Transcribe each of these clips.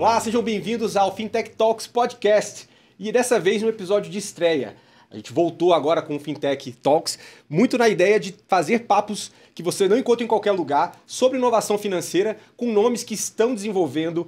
Olá, sejam bem-vindos ao Fintech Talks Podcast e dessa vez no episódio de estreia. A gente voltou agora com o Fintech Talks, muito na ideia de fazer papos que você não encontra em qualquer lugar sobre inovação financeira com nomes que estão desenvolvendo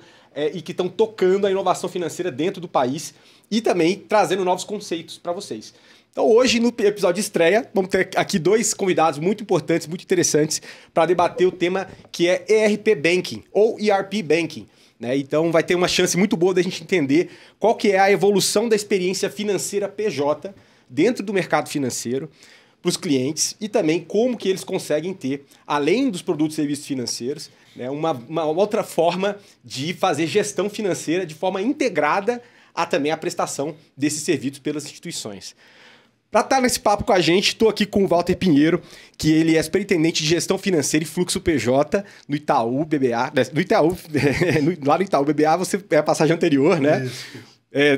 e que estão tocando a inovação financeira dentro do país e também trazendo novos conceitos para vocês. Então hoje, no episódio de estreia, vamos ter aqui dois convidados muito importantes, muito interessantes para debater o tema que é ERP Banking ou ERP Banking. Então vai ter uma chance muito boa da gente entender qual que é a evolução da experiência financeira PJ dentro do mercado financeiro para os clientes e também como que eles conseguem ter, além dos produtos e serviços financeiros, uma outra forma de fazer gestão financeira de forma integrada a também a prestação desses serviços pelas instituições. Para estar nesse papo com a gente, estou aqui com o Walter Pinheiro, que ele é superintendente de gestão financeira e fluxo PJ no Itaú BBA. No Itaú, lá no Itaú BBA você é a passagem anterior, né?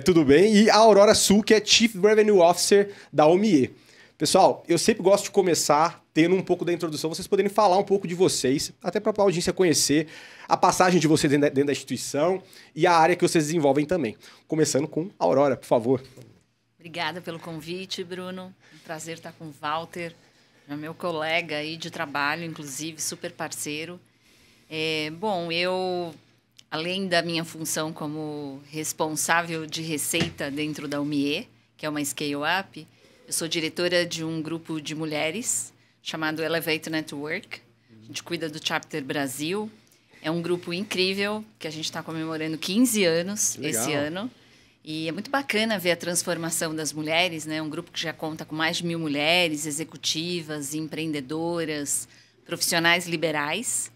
Tudo bem. E a Aurora Sul, que é Chief Revenue Officer da OMIE. Pessoal, eu sempre gosto de começar tendo um pouco da introdução, vocês poderem falar um pouco de vocês, até para a audiência conhecer a passagem de vocês dentro da instituição e a área que vocês desenvolvem também. Começando com a Aurora, por favor. Obrigada pelo convite, Bruno. Um prazer estar com o Walter, meu colega aí de trabalho, inclusive, super parceiro. Eu, além da minha função como responsável de receita dentro da OMIE, que é uma scale-up, eu sou diretora de um grupo de mulheres chamado Elevate Network. A gente cuida do Chapter Brasil. É um grupo incrível, que a gente está comemorando 15 anos esse ano. E é muito bacana ver a transformação das mulheres, né? Um grupo que já conta com mais de 1.000 mulheres, executivas, empreendedoras, profissionais liberais.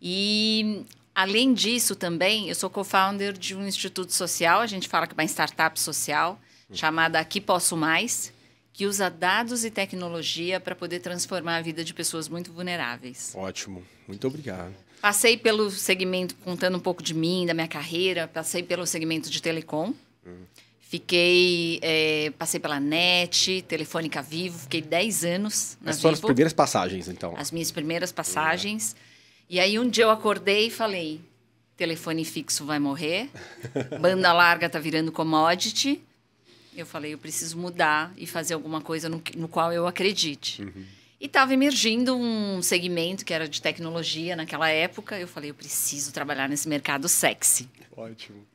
E, além disso, também, eu sou co-founder de um instituto social, a gente fala que é uma startup social, chamada Aqui Posso Mais, que usa dados e tecnologia para poder transformar a vida de pessoas muito vulneráveis. Ótimo, muito obrigado. Passei pelo segmento, contando um pouco de mim, da minha carreira, passei pelo segmento de telecom. Passei pela NET, Telefônica Vivo, fiquei 10 anos na Vivo. Foram as primeiras passagens, então? As minhas primeiras passagens. E aí um dia eu acordei e falei, telefone fixo vai morrer, banda larga tá virando commodity. Eu falei, eu preciso mudar e fazer alguma coisa no qual eu acredite. E estava emergindo um segmento que era de tecnologia naquela época. Eu falei, eu preciso trabalhar nesse mercado sexy. Ótimo.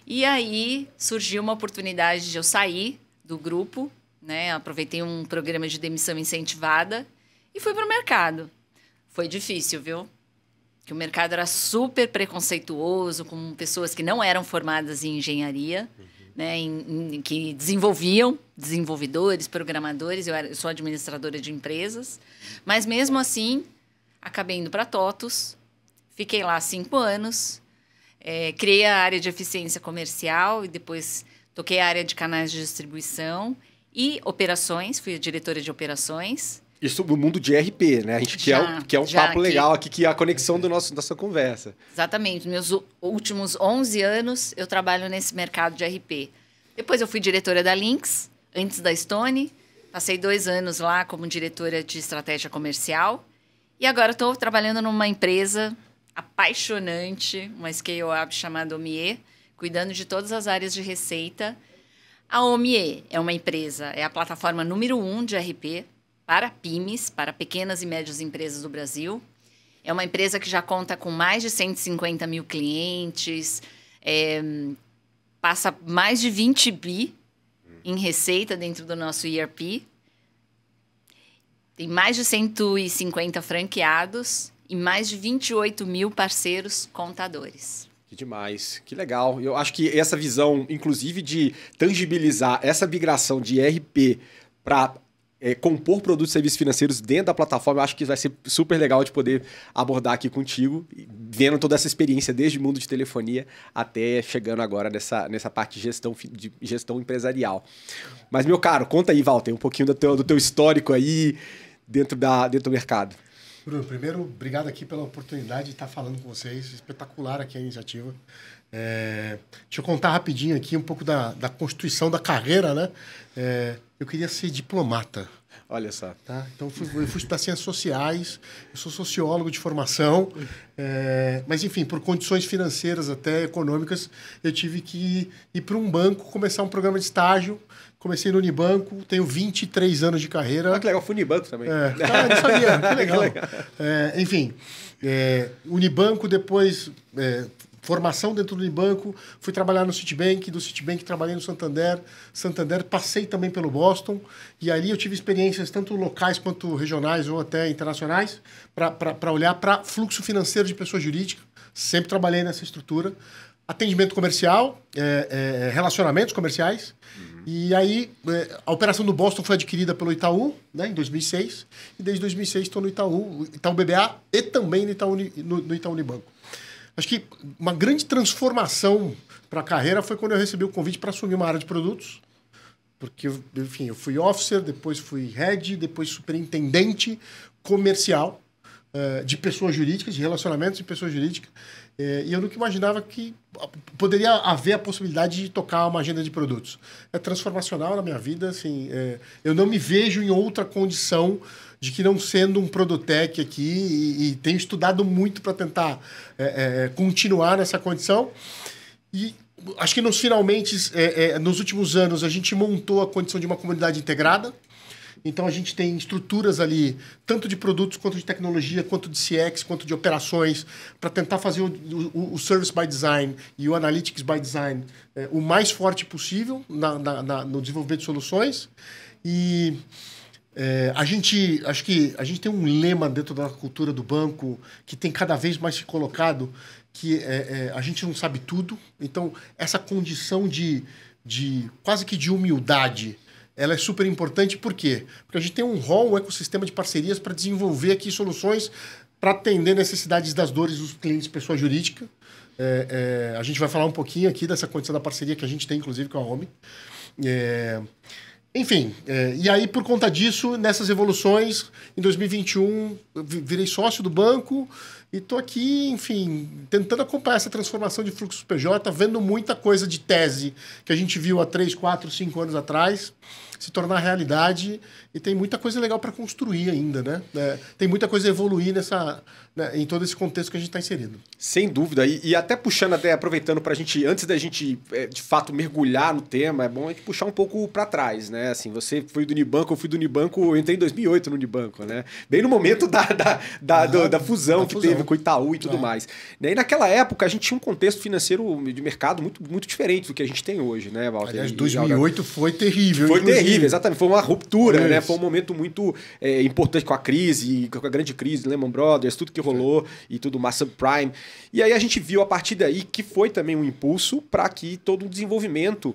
E aí surgiu uma oportunidade de eu sair do grupo, né? Aproveitei um programa de demissão incentivada e fui para o mercado. Foi difícil, viu? Porque o mercado era super preconceituoso, com pessoas que não eram formadas em engenharia, né? Que desenvolvedores, programadores. Eu sou administradora de empresas. Mas mesmo assim, acabei indo para a TOTUS. Fiquei lá 5 anos. Criei a área de eficiência comercial e depois toquei a área de canais de distribuição e operações, fui a diretora de operações. Isso no mundo de ERP, né? A gente quer um papo legal aqui, que é a conexão da nossa conversa. Exatamente. Meus últimos 11 anos eu trabalho nesse mercado de ERP. Depois eu fui diretora da Lynx, antes da Stone. Passei 2 anos lá como diretora de estratégia comercial. E agora estou trabalhando numa empresa apaixonante, uma scale-up chamada OMIE, cuidando de todas as áreas de receita. A OMIE é uma empresa, é a plataforma número 1 de RP para PYMEs, para pequenas e médias empresas do Brasil. É uma empresa que já conta com mais de 150 mil clientes, passa mais de 20 bi em receita dentro do nosso ERP. Tem mais de 150 franqueados e mais de 28 mil parceiros contadores. Que demais, que legal. Eu acho que essa visão, inclusive, de tangibilizar essa migração de ERP para compor produtos e serviços financeiros dentro da plataforma, eu acho que vai ser super legal de poder abordar aqui contigo, vendo toda essa experiência desde o mundo de telefonia até chegando agora nessa parte de gestão empresarial. Mas, meu caro, conta aí, Walter, um pouquinho do teu histórico aí dentro do mercado. Bruno, primeiro, obrigado aqui pela oportunidade de estar falando com vocês. Espetacular aqui a iniciativa. Deixa eu contar rapidinho aqui um pouco da constituição da carreira, né? Eu queria ser diplomata. Olha só. Tá? Então, eu fui estudar ciências sociais, eu sou sociólogo de formação, mas, enfim, por condições financeiras, até econômicas, eu tive que ir para um banco, começar um programa de estágio. Comecei no Unibanco, tenho 23 anos de carreira. Ah, que legal, fui no Unibanco também. Não sabia, que legal. Enfim, Unibanco, depois formação dentro do Unibanco, fui trabalhar no Citibank, do Citibank trabalhei no Santander, passei também pelo Boston, e ali eu tive experiências tanto locais quanto regionais ou até internacionais, para olhar para fluxo financeiro de pessoa jurídica, sempre trabalhei nessa estrutura, atendimento comercial, relacionamentos comerciais, e aí a operação do Boston foi adquirida pelo Itaú, né, em 2006, e desde 2006 estou no Itaú BBA e também no Itaú Unibanco. Acho que uma grande transformação para a carreira foi quando eu recebi o convite para assumir uma área de produtos, porque, enfim, eu fui officer, depois fui head, depois superintendente comercial de pessoas jurídicas, de relacionamentos de pessoas jurídicas, e eu nunca imaginava que poderia haver a possibilidade de tocar uma agenda de produtos. É transformacional na minha vida, assim, eu não me vejo em outra condição de que não sendo um Produtec aqui, e tenho estudado muito para tentar continuar nessa condição. E acho que nos últimos anos, a gente montou a condição de uma comunidade integrada. Então, a gente tem estruturas ali, tanto de produtos, quanto de tecnologia, quanto de CX, quanto de operações, para tentar fazer o Service by Design e o Analytics by Design o mais forte possível no desenvolvimento de soluções. E acho que a gente tem um lema dentro da cultura do banco que tem cada vez mais se colocado, que a gente não sabe tudo. Então, essa condição de quase que de humildade, ela é super importante. Por quê? Porque a gente tem um ecossistema de parcerias para desenvolver aqui soluções para atender necessidades das dores dos clientes pessoa jurídica. A gente vai falar um pouquinho aqui dessa condição da parceria que a gente tem, inclusive, com a OMI. Enfim, e aí, por conta disso, nessas evoluções, em 2021, eu virei sócio do banco e estou aqui, enfim, tentando acompanhar essa transformação de fluxo PJ, vendo muita coisa de tese que a gente viu há 3, 4, 5 anos atrás se tornar realidade, e tem muita coisa legal para construir ainda, né? Tem muita coisa a evoluir em todo esse contexto que a gente está inserido. Sem dúvida. E até puxando, aproveitando para a gente, antes da gente de fato mergulhar no tema, é bom a gente puxar um pouco para trás, né? Assim, você foi do Unibanco, eu fui do Unibanco, eu entrei em 2008 no Unibanco, né? Bem no momento da fusão que teve com o Itaú e tudo mais. E naquela época a gente tinha um contexto financeiro de mercado muito, muito diferente do que a gente tem hoje, né, Walter? Aliás, 2008 foi terrível. Foi terrível, exatamente. Foi uma ruptura, né? Foi um momento muito importante com a crise, com a grande crise, Lehman Brothers, tudo que rolou e tudo mais, subprime. E aí a gente viu a partir daí que foi também um impulso para que todo o desenvolvimento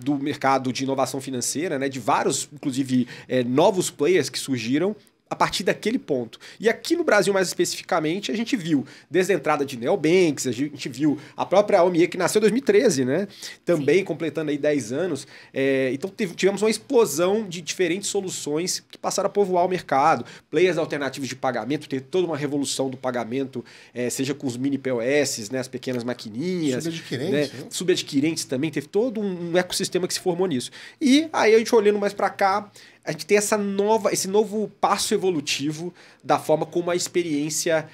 do mercado de inovação financeira, né? De vários, inclusive, novos players que surgiram a partir daquele ponto. E aqui no Brasil, mais especificamente, a gente viu desde a entrada de neobanks, a gente viu a própria OMIE, que nasceu em 2013, né? Também Sim. completando aí 10 anos. Então tivemos uma explosão de diferentes soluções que passaram a povoar o mercado. Players alternativos de pagamento, teve toda uma revolução do pagamento, seja com os mini POS, né? As pequenas maquininhas. Subadquirentes. Né? Subadquirentes também, teve todo um ecossistema que se formou nisso. E aí a gente olhando mais para cá, a gente tem esse novo passo evolutivo da forma como a experiência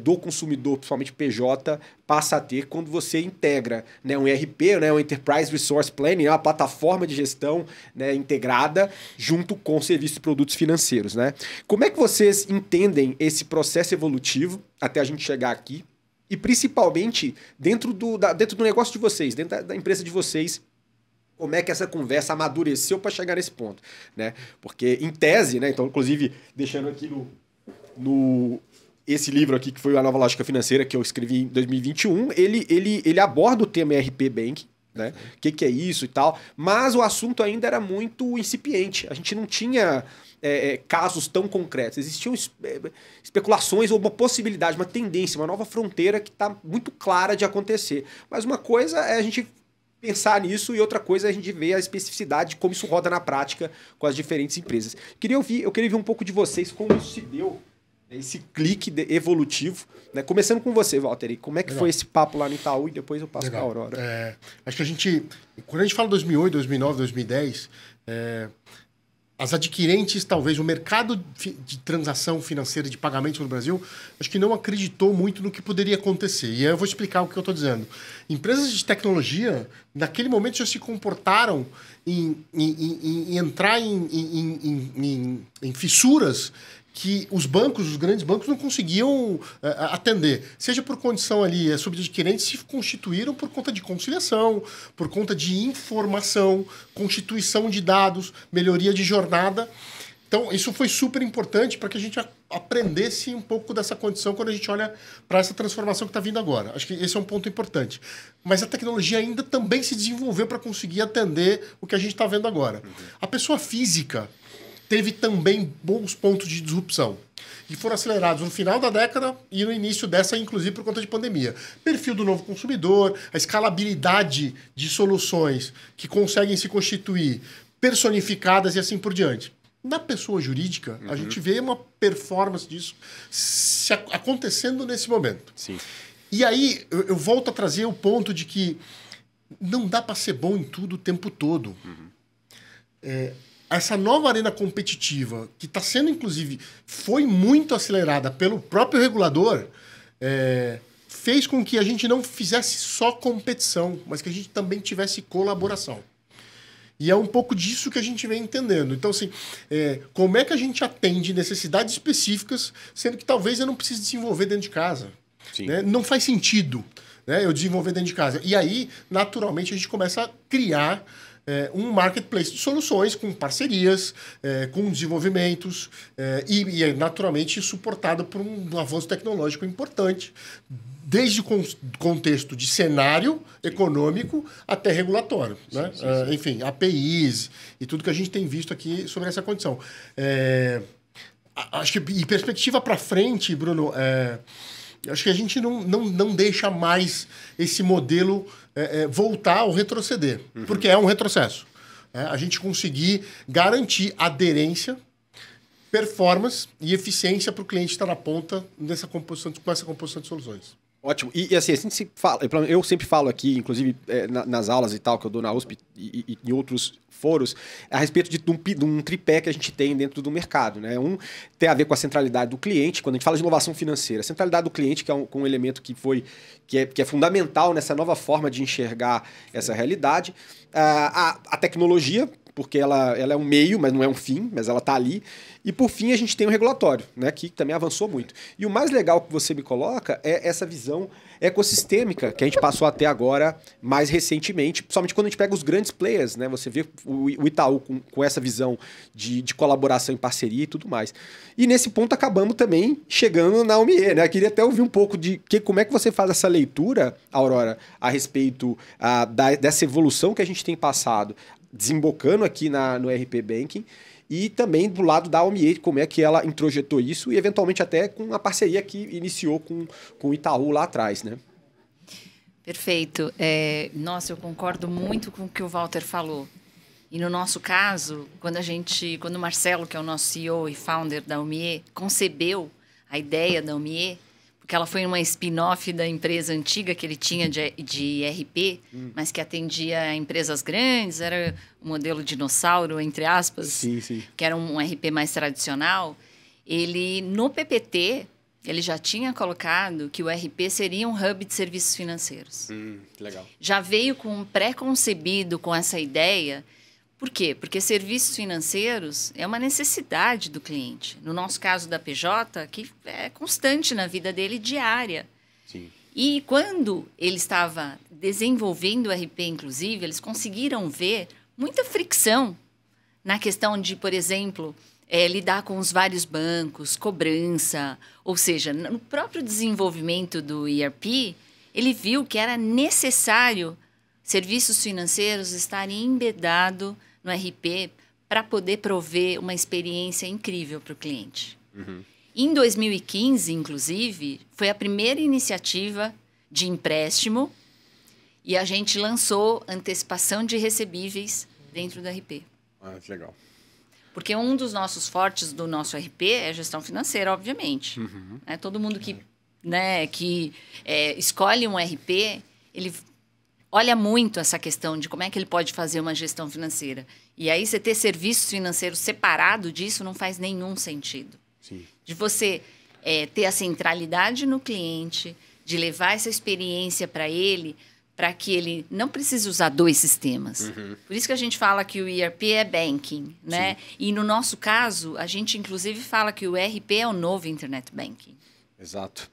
do consumidor, principalmente PJ, passa a ter quando você integra, né, um ERP, né, um Enterprise Resource Planning, uma plataforma de gestão, né, integrada junto com serviços e produtos financeiros. Né? Como é que vocês entendem esse processo evolutivo até a gente chegar aqui? E principalmente dentro do negócio de vocês, dentro da empresa de vocês, como é que essa conversa amadureceu para chegar nesse ponto, né? Porque, em tese, né? Então, inclusive, deixando aqui esse livro aqui, que foi A Nova Lógica Financeira, que eu escrevi em 2021, ele aborda o tema ERP Bank, né? O que é isso e tal, mas o assunto ainda era muito incipiente. A gente não tinha casos tão concretos. Existiam especulações ou uma possibilidade, uma tendência, uma nova fronteira que está muito clara de acontecer. Mas uma coisa é a gente pensar nisso e outra coisa é a gente ver a especificidade de como isso roda na prática com as diferentes empresas. Eu queria ouvir um pouco de vocês como isso se deu, né, esse clique evolutivo, né? Começando com você, Walter, como é que foi esse papo lá no Itaú e depois eu passo para a Aurora. Acho que quando a gente fala 2008, 2009, 2010, as adquirentes, talvez, o mercado de transação financeira de pagamentos no Brasil, acho que não acreditou muito no que poderia acontecer. E aí eu vou explicar o que eu estou dizendo. Empresas de tecnologia, naquele momento, já se comportaram em entrar em fissuras que os bancos, os grandes bancos, não conseguiam atender. Seja por condição ali, subadquirentes se constituíram por conta de conciliação, por conta de informação, constituição de dados, melhoria de jornada. Então, isso foi super importante para que a gente aprendesse um pouco dessa condição quando a gente olha para essa transformação que está vindo agora. Acho que esse é um ponto importante. Mas a tecnologia ainda também se desenvolveu para conseguir atender o que a gente está vendo agora. A pessoa física teve também bons pontos de disrupção, que foram acelerados no final da década e no início dessa, inclusive por conta de pandemia. Perfil do novo consumidor, a escalabilidade de soluções que conseguem se constituir personificadas e assim por diante. Na pessoa jurídica, a gente vê uma performance disso acontecendo nesse momento. Sim. E aí eu volto a trazer o ponto de que não dá para ser bom em tudo o tempo todo. Essa nova arena competitiva, que está sendo, inclusive, foi muito acelerada pelo próprio regulador, fez com que a gente não fizesse só competição, mas que a gente também tivesse colaboração. E é um pouco disso que a gente vem entendendo. Então, assim, como é que a gente atende necessidades específicas, sendo que talvez eu não precise desenvolver dentro de casa? Né? Não faz sentido, né, eu desenvolver dentro de casa. E aí, naturalmente, a gente começa a criar um marketplace de soluções com parcerias, com desenvolvimentos e naturalmente suportado por um avanço tecnológico importante, desde o contexto de cenário econômico até regulatório. Sim, né? Sim. Enfim, APIs e tudo que a gente tem visto aqui sobre essa condição. Acho que, e perspectiva para frente, Bruno, acho que a gente não deixa mais esse modelo voltar ou retroceder, porque é um retrocesso. A gente conseguir garantir aderência, performance e eficiência para o cliente estar na ponta com essa composição de soluções. Ótimo. E assim, a gente se fala, eu sempre falo aqui, inclusive nas aulas e tal, que eu dou na USP e em outros foros, a respeito de um tripé que a gente tem dentro do mercado. Né? Um tem a ver com a centralidade do cliente, quando a gente fala de inovação financeira. A centralidade do cliente, que é um elemento que é fundamental nessa nova forma de enxergar essa realidade. A tecnologia, porque ela é um meio, mas não é um fim, mas ela está ali. E, por fim, a gente tem o regulatório, né, que também avançou muito. E o mais legal que você me coloca é essa visão ecossistêmica que a gente passou até agora, mais recentemente, principalmente quando a gente pega os grandes players, né? Você vê o Itaú com essa visão de colaboração em parceria e tudo mais. E nesse ponto acabamos também chegando na UMIE, né? Eu queria até ouvir um pouco de como é que você faz essa leitura, Aurora, a respeito dessa evolução que a gente tem passado, desembocando aqui no RP Banking, e também do lado da UMIE, como é que ela introjetou isso e eventualmente até com a parceria que iniciou com o Itaú lá atrás, né? Perfeito. Nossa, eu concordo muito com o que o Walter falou. E no nosso caso, quando o Marcelo, que é o nosso CEO e founder da UMIE, concebeu a ideia da UMIE, porque ela foi uma spin-off da empresa antiga que ele tinha de RP, mas que atendia empresas grandes, era o modelo dinossauro, entre aspas, sim. Que era um RP mais tradicional. Ele, no PPT, ele já tinha colocado que o RP seria um hub de serviços financeiros. Que legal. Já veio pré-concebido com essa ideia. Por quê? Porque serviços financeiros é uma necessidade do cliente. No nosso caso da PJ, que é constante na vida dele, diária. Sim. E quando ele estava desenvolvendo o RP, inclusive, eles conseguiram ver muita fricção na questão de, por exemplo, lidar com os vários bancos, cobrança. Ou seja, no próprio desenvolvimento do ERP, ele viu que era necessário serviços financeiros estarem embedados no RP para poder prover uma experiência incrível para o cliente. Em 2015, inclusive, foi a primeira iniciativa de empréstimo e a gente lançou antecipação de recebíveis dentro do RP. Que legal. Porque um dos nossos fortes do nosso RP é gestão financeira, obviamente. Todo mundo que escolhe um RP, ele olha muito essa questão de como é que ele pode fazer uma gestão financeira. E aí você ter serviços financeiros separado disso não faz nenhum sentido. Sim. De você ter a centralidade no cliente, de levar essa experiência para ele, para que ele não precise usar 2 sistemas. Por isso que a gente fala que o ERP é banking, né? Sim. E no nosso caso, a gente inclusive fala que o ERP é o novo Internet Banking. Exato.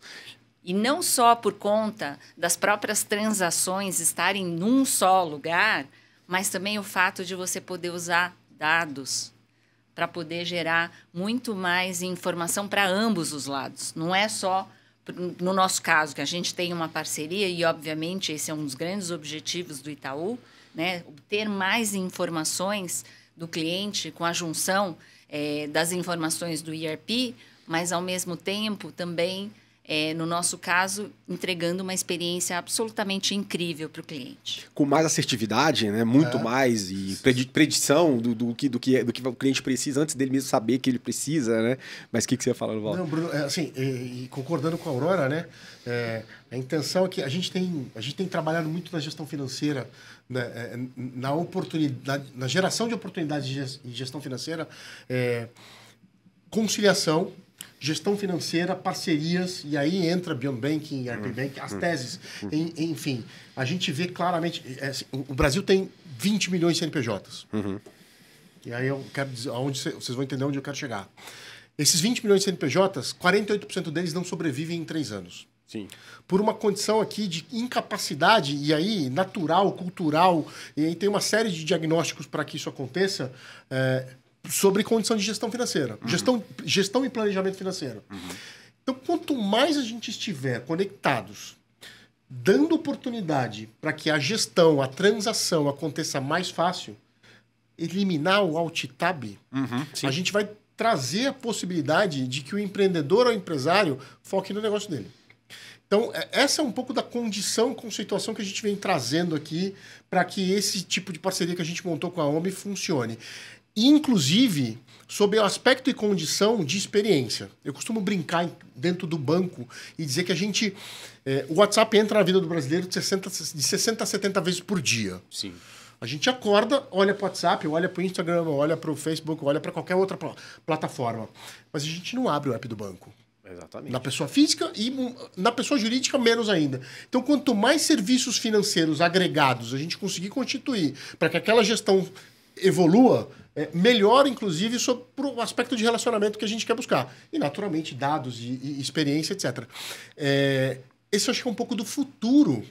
E não só por conta das próprias transações estarem num só lugar, mas também o fato de você poder usar dados para poder gerar muito mais informação para ambos os lados. Não é só, no nosso caso, que a gente tem uma parceria, e obviamente esse é um dos grandes objetivos do Itaú, né? Obter mais informações do cliente com a junção das informações do ERP, mas ao mesmo tempo também, no nosso caso, entregando uma experiência absolutamente incrível para o cliente. Com mais assertividade, né? Muito mais, e predição do que o cliente precisa, antes dele mesmo saber que ele precisa, né? Mas o que você ia falar, Walter? Não, Bruno, assim, e concordando com a Aurora, né? A intenção é que a gente tem trabalhado muito na gestão financeira, né, na geração de oportunidades de gestão financeira, conciliação, gestão financeira, parcerias, e aí entra Beyond Banking, ERP Banking, as teses. Enfim, a gente vê claramente... o Brasil tem 20 milhões de CNPJs. E aí eu quero dizer, vocês vão entender onde eu quero chegar. Esses 20 milhões de CNPJs, 48% deles não sobrevivem em 3 anos. Sim. Por uma condição aqui de incapacidade, e aí natural, cultural, e aí tem uma série de diagnósticos para que isso aconteça, sobre condição de gestão financeira. Gestão e planejamento financeiro. Então, quanto mais a gente estiver conectados, dando oportunidade para que a gestão, a transação aconteça mais fácil, eliminar o alt-tab, a gente vai trazer a possibilidade de que o empreendedor ou o empresário foque no negócio dele. Então, essa é um pouco da condição, conceituação que a gente vem trazendo aqui para que esse tipo de parceria que a gente montou com a OMI funcione. Inclusive, sob o aspecto e condição de experiência. Eu costumo brincar dentro do banco e dizer que a gente... o WhatsApp entra na vida do brasileiro de 60 a 70 vezes por dia. Sim. A gente acorda, olha para o WhatsApp, olha para o Instagram, olha para o Facebook, olha para qualquer outra plataforma. Mas a gente não abre o app do banco. Exatamente. Na pessoa física e na pessoa jurídica menos ainda. Então, quanto mais serviços financeiros agregados a gente conseguir constituir para que aquela gestão evolua, melhor, inclusive, sobre o aspecto de relacionamento que a gente quer buscar. E, naturalmente, dados e experiência, etc. Esse eu acho que é um pouco do futuro,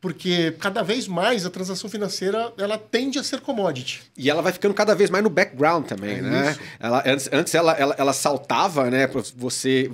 porque cada vez mais a transação financeira ela tende a ser commodity. E ela vai ficando cada vez mais no background também, né? Antes ela saltava, né? Você...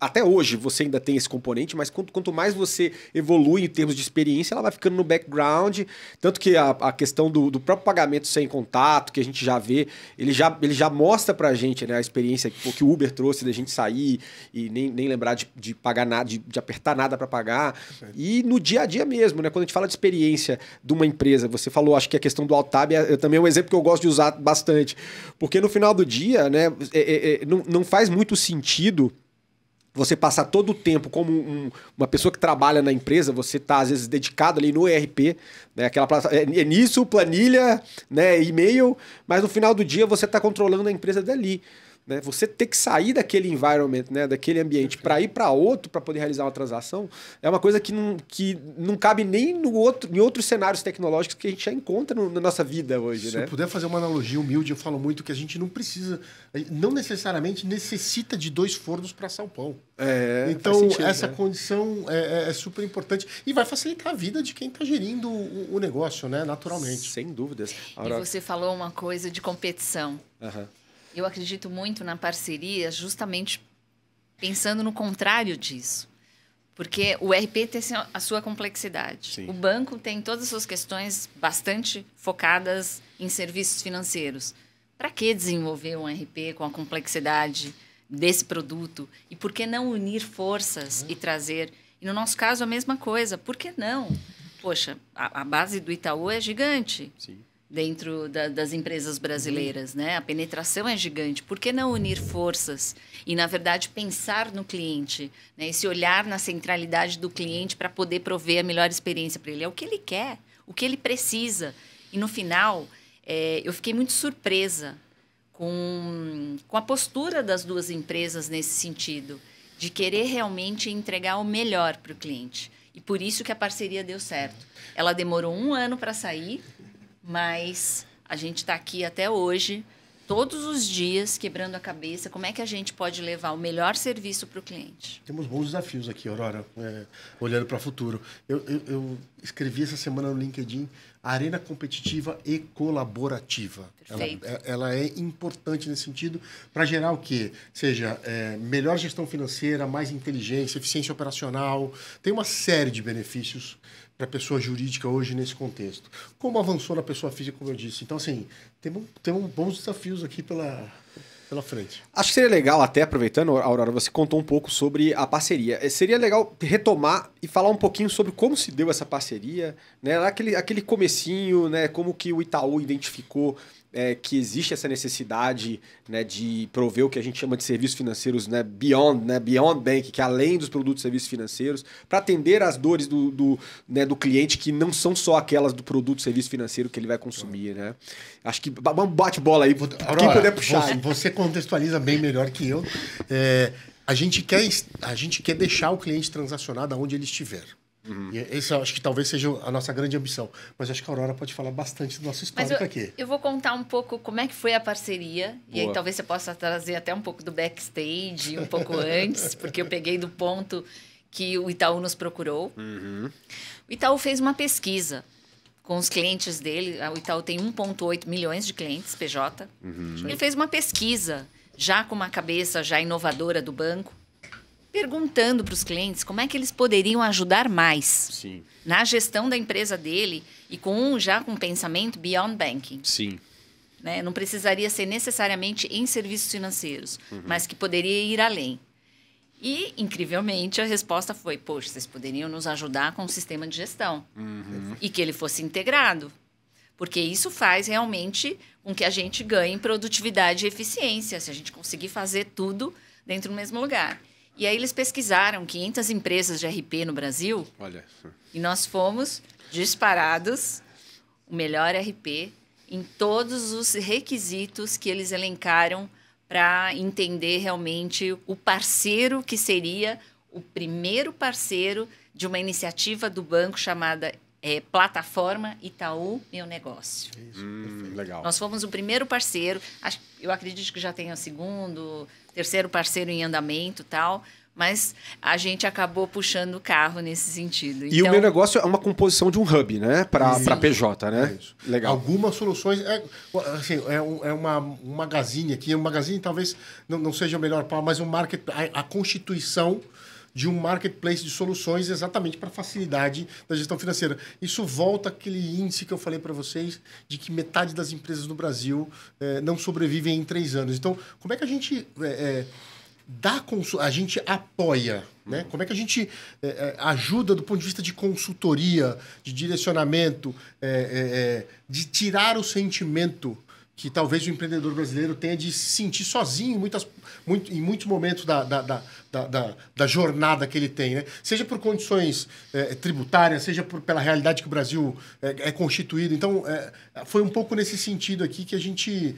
Até hoje você ainda tem esse componente, mas quanto mais você evolui em termos de experiência, ela vai ficando no background. Tanto que a questão do próprio pagamento sem contato, que a gente já vê, ele já mostra pra gente, né, a experiência que o Uber trouxe da gente sair e nem lembrar de pagar nada, de apertar nada para pagar. E no dia a dia mesmo, né? Quando a gente fala de experiência de uma empresa, você falou, acho que a questão do alt-tab também é um exemplo que eu gosto de usar bastante. Porque no final do dia, né, não faz muito sentido você passar todo o tempo como uma pessoa que trabalha na empresa, você está, às vezes, dedicado ali no ERP, né? Nisso, planilha, né? E-mail, mas no final do dia você está controlando a empresa dali. Né? Você ter que sair daquele environment, né? Daquele ambiente, para ir para outro, para poder realizar uma transação, é uma coisa que não cabe nem em outros cenários tecnológicos que a gente já encontra na nossa vida hoje. Se né? eu puder fazer uma analogia humilde, eu falo muito que a gente não precisa, não necessariamente necessita de 2 fornos para assar o pão. Então, sentido, essa condição é super importante e vai facilitar a vida de quem está gerindo o negócio, né? Naturalmente. Sem dúvidas. E você falou uma coisa de competição. Uhum. Eu acredito muito na parceria justamente pensando no contrário disso. Porque o ERP tem a sua complexidade. Sim. O banco tem todas as suas questões bastante focadas em serviços financeiros. Para que desenvolver um ERP com a complexidade desse produto? E por que não unir forças e trazer... E no nosso caso, a mesma coisa. Por que não? Poxa, a base do Itaú é gigante. Sim. dentro das empresas brasileiras, né? A penetração é gigante. Por que não unir forças e, na verdade, pensar no cliente, né? Esse olhar na centralidade do cliente para poder prover a melhor experiência para ele? É o que ele quer, o que ele precisa. E, no final, eu fiquei muito surpresa com a postura das duas empresas nesse sentido, de querer realmente entregar o melhor para o cliente. E por isso que a parceria deu certo. Ela demorou 1 ano para sair, mas a gente está aqui até hoje, todos os dias, quebrando a cabeça. Como é que a gente pode levar o melhor serviço para o cliente? Temos bons desafios aqui, Aurora, olhando para o futuro. Eu escrevi essa semana no LinkedIn Arena Competitiva e Colaborativa. Perfeito. Ela é importante nesse sentido para gerar o quê? Seja melhor gestão financeira, mais inteligência, eficiência operacional. Tem uma série de benefícios para a pessoa jurídica hoje nesse contexto. Como avançou na pessoa física, como eu disse. Então, assim, temos bons desafios aqui pela frente. Acho que seria legal, até aproveitando, Aurora, você contou um pouco sobre a parceria. Seria legal retomar e falar um pouquinho sobre como se deu essa parceria, né? Aquele comecinho, né? Como que o Itaú identificou que existe essa necessidade, né, de prover o que a gente chama de serviços financeiros, né, beyond bank, que é além dos produtos e serviços financeiros, para atender às dores do cliente, que não são só aquelas do produto e serviço financeiro que ele vai consumir, né? Acho que vamos bate-bola aí, Aurora, quem puder puxar. Você contextualiza bem melhor que eu. A gente quer deixar o cliente transacionar da onde ele estiver. E esse eu acho que talvez seja a nossa grande ambição. Mas acho que a Aurora pode falar bastante do nosso histórico aqui. Eu vou contar um pouco como é que foi a parceria. Boa. E aí talvez você possa trazer até um pouco do backstage, um pouco antes, porque eu peguei do ponto que o Itaú nos procurou. O Itaú fez uma pesquisa com os clientes dele. O Itaú tem 1,8 milhões de clientes, PJ. Ele fez uma pesquisa, já com uma cabeça já inovadora do banco, perguntando para os clientes como é que eles poderiam ajudar mais. Sim. Na gestão da empresa dele e já com um pensamento beyond banking. Sim. Né? Não precisaria ser necessariamente em serviços financeiros, mas que poderia ir além. E, incrivelmente, a resposta foi, poxa, vocês poderiam nos ajudar com o sistema de gestão. E que ele fosse integrado. Porque isso faz realmente com que a gente ganhe produtividade e eficiência, se a gente conseguir fazer tudo dentro do mesmo lugar. E aí eles pesquisaram 500 empresas de RP no Brasil. Olha. E nós fomos disparados o melhor RP em todos os requisitos que eles elencaram para entender realmente o parceiro que seria o primeiro parceiro de uma iniciativa do banco chamada Plataforma Itaú Meu Negócio. Legal. Nós fomos o primeiro parceiro, eu acredito que já tem o segundo, terceiro parceiro em andamento e tal, mas a gente acabou puxando o carro nesse sentido. E o Meu Negócio é uma composição de um hub, né? Para PJ, né? É isso. Legal. Algumas soluções... um magazine aqui. Um magazine talvez não seja o melhor palavra, mas a constituição de um marketplace de soluções exatamente para facilidade da gestão financeira. Isso volta àquele índice que eu falei para vocês de que metade das empresas no Brasil não sobrevivem em 3 anos. Então, como é que a gente a gente apoia, né? Como é que a gente ajuda do ponto de vista de consultoria, de direcionamento, de tirar o sentimento que talvez o empreendedor brasileiro tenha de se sentir sozinho em muitos momentos da jornada que ele tem, né? Seja por condições tributárias, seja pela realidade que o Brasil é constituído. Então, foi um pouco nesse sentido aqui que a gente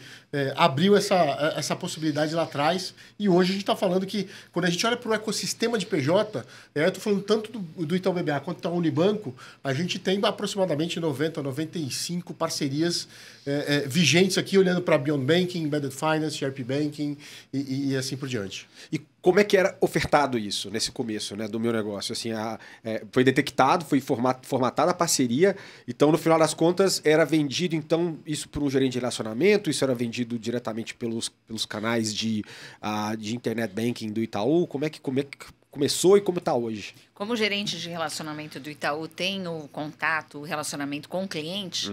abriu essa possibilidade lá atrás. E hoje a gente está falando que, quando a gente olha para o ecossistema de PJ, eu estou falando tanto do Itaú BBA quanto do Unibanco, a gente tem aproximadamente 90, 95 parcerias vigentes aqui, olhando para Beyond Banking, Embedded Finance, ERP Banking e assim por diante. E como é que era ofertado isso nesse começo, né, do Meu Negócio? Assim, foi detectado, foi formatada a parceria, então, no final das contas, era vendido, então, isso para um gerente de relacionamento, isso era vendido diretamente pelos canais de internet banking do Itaú? Como é que começou e como está hoje? Como o gerente de relacionamento do Itaú tem o contato, o relacionamento com o cliente,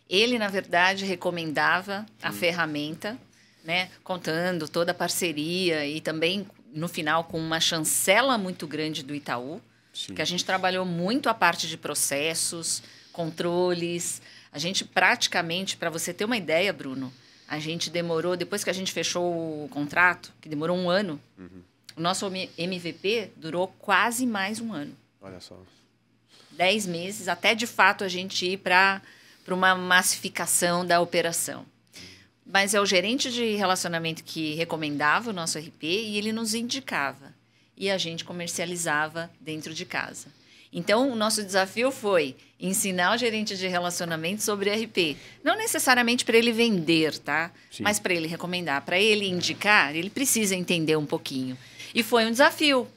ele, na verdade, recomendava a ferramenta, né, contando toda a parceria e também, no final, com uma chancela muito grande do Itaú, que a gente trabalhou muito a parte de processos, controles, A gente praticamente, para você ter uma ideia, Bruno, a gente demorou, depois que a gente fechou o contrato, que demorou 1 ano, o nosso MVP durou quase mais 1 ano. Olha só. 10 meses, até de fato a gente ir para uma massificação da operação. Mas é o gerente de relacionamento que recomendava o nosso RP e ele nos indicava. E a gente comercializava dentro de casa. Então, o nosso desafio foi ensinar o gerente de relacionamento sobre RP. Não necessariamente para ele vender, tá? Sim. Mas para ele recomendar. Para ele indicar, ele precisa entender um pouquinho. E foi um desafio,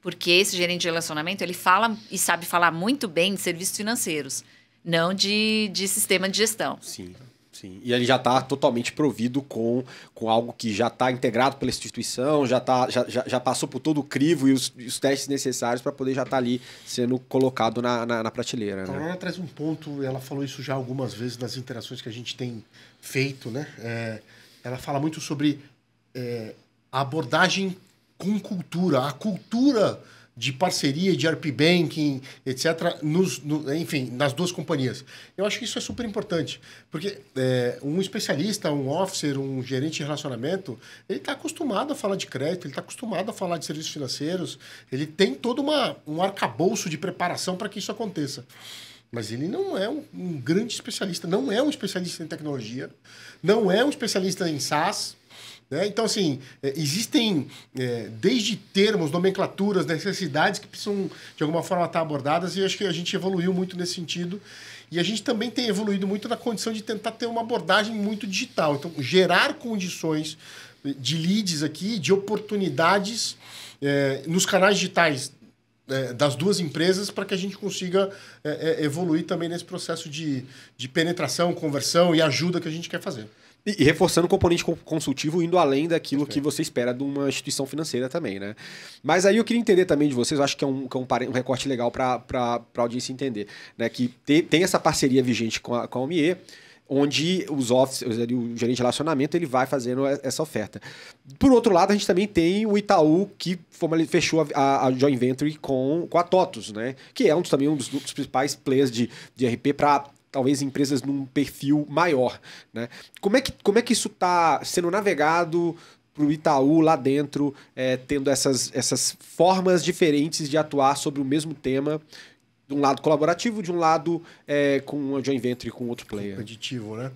porque esse gerente de relacionamento, ele fala e sabe falar muito bem de serviços financeiros, não de sistema de gestão. Sim. Sim, e ele já está totalmente provido com algo que já está integrado pela instituição, já passou por todo o crivo e os testes necessários para poder já estar ali sendo colocado na prateleira. Então, né? ela traz um ponto, ela falou isso já algumas vezes nas interações que a gente tem feito, né? Ela fala muito sobre a abordagem com cultura, a cultura de parceria, de RP Banking, etc., enfim, nas duas companhias. Eu acho que isso é super importante, porque um especialista, um officer, um gerente de relacionamento, ele está acostumado a falar de crédito, ele está acostumado a falar de serviços financeiros, ele tem todo um arcabouço de preparação para que isso aconteça. Mas ele não é um grande especialista, não é um especialista em tecnologia, não é um especialista em SaaS. Então, assim, existem desde termos, nomenclaturas, necessidades que precisam, de alguma forma, estar abordadas, e acho que a gente evoluiu muito nesse sentido. E a gente também tem evoluído muito na condição de tentar ter uma abordagem muito digital. Então, gerar condições de leads aqui, de oportunidades nos canais digitais das duas empresas para que a gente consiga evoluir também nesse processo de penetração, conversão e ajuda que a gente quer fazer. E reforçando o componente consultivo, indo além daquilo que você espera de uma instituição financeira também, né? Mas aí eu queria entender também de vocês, eu acho que é um recorte legal para a audiência entender, né? Que tem essa parceria vigente com a OMIE, onde os officers, o gerente de relacionamento, ele vai fazendo essa oferta. Por outro lado, a gente também tem o Itaú, que fechou a joint venture com a TOTUS, né? Que é também um dos principais players de RP para talvez empresas num perfil maior, né? Como é que isso está sendo navegado para o Itaú lá dentro, tendo essas formas diferentes de atuar sobre o mesmo tema, de um lado colaborativo, de um lado com uma joint venture com outro player? Competitivo, né?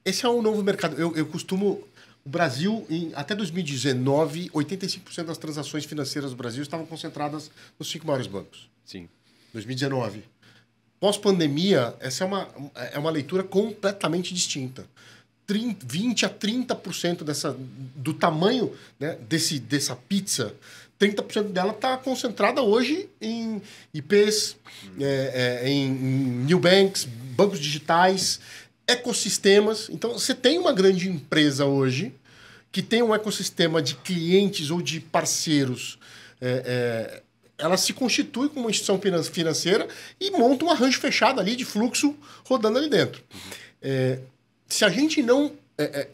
Esse é um novo mercado. Eu costumo... O Brasil, até 2019, 85% das transações financeiras do Brasil estavam concentradas nos 5 maiores bancos. Sim. 2019. Pós-pandemia, essa é uma leitura completamente distinta. 20% a 30% do tamanho, né, dessa pizza, 30% dela está concentrada hoje em IPs, em neobanks, bancos digitais, ecossistemas. Então, você tem uma grande empresa hoje que tem um ecossistema de clientes ou de parceiros. Ela se constitui como uma instituição financeira e monta um arranjo fechado ali de fluxo rodando ali dentro. Se a gente não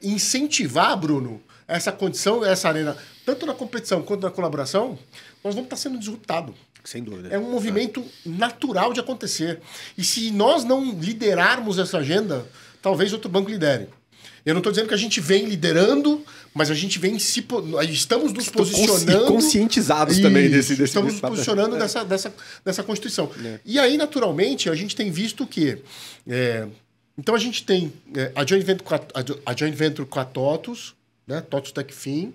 incentivar, Bruno, essa condição, essa arena, tanto na competição quanto na colaboração, nós vamos estar sendo disruptados. Sem dúvida. É um movimento natural de acontecer. E se nós não liderarmos essa agenda, talvez outro banco lidere. Eu não estou dizendo que a gente vem liderando, mas a gente vem estamos nos posicionando... conscientizados também desse estamos nos posicionando dessa Constituição. E aí, naturalmente, a gente tem visto que... então, a gente tem a joint venture com a TOTUS, né? TOTUS Techfin.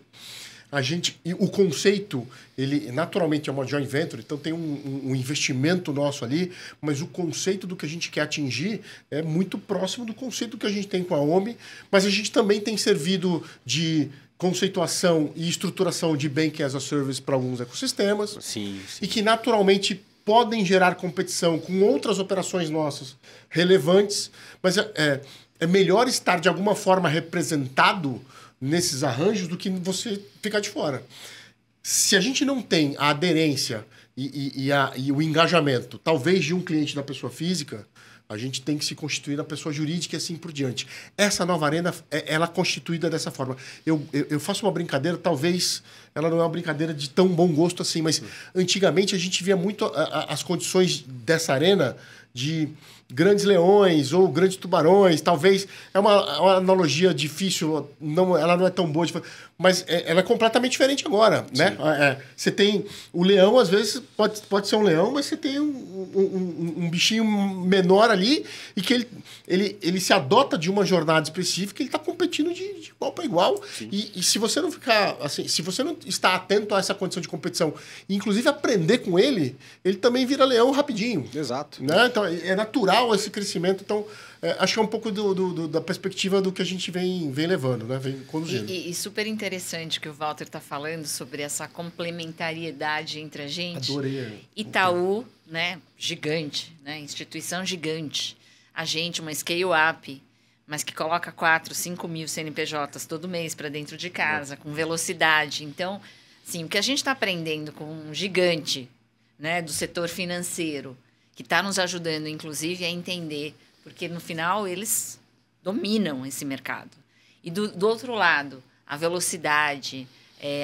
O conceito, ele naturalmente é uma joint venture, então tem um investimento nosso ali, mas o conceito do que a gente quer atingir é muito próximo do conceito que a gente tem com a OMI, mas a gente também tem servido de conceituação e estruturação de Banking as a Service para alguns ecossistemas. Sim. E que naturalmente podem gerar competição com outras operações nossas relevantes, mas é melhor estar de alguma forma representado nesses arranjos do que você ficar de fora. Se a gente não tem a aderência e o engajamento, talvez de um cliente da pessoa física, a gente tem que se constituir na pessoa jurídica e assim por diante. Essa nova arena, ela é constituída dessa forma. Eu faço uma brincadeira, talvez ela não é uma brincadeira de tão bom gosto assim, mas antigamente a gente via muito as condições dessa arena de grandes leões ou grandes tubarões, talvez, é uma analogia difícil, ela não é tão boa, mas ela é completamente diferente agora, né? Você tem, o leão às vezes pode ser um leão, mas você tem um bichinho menor ali e que ele se adota de uma jornada específica, ele está competindo de igual para igual, e se você não ficar, assim, se você não está atento a essa condição de competição, e inclusive aprender com ele também vira leão rapidinho. Exato. Né? Então, é natural esse crescimento. Então, acho que é um pouco da perspectiva do que a gente vem levando, né? Vem conduzindo. E super interessante que o Walter está falando sobre essa complementariedade entre a gente. Adorei. Itaú, né? Gigante, né? Instituição gigante. A gente, uma scale-up, mas que coloca 4, 5 mil CNPJs todo mês para dentro de casa, com velocidade. Então, assim, o que a gente está aprendendo com um gigante, né, do setor financeiro, que está nos ajudando, inclusive, a entender, porque, no final, eles dominam esse mercado. E, do outro lado, a velocidade,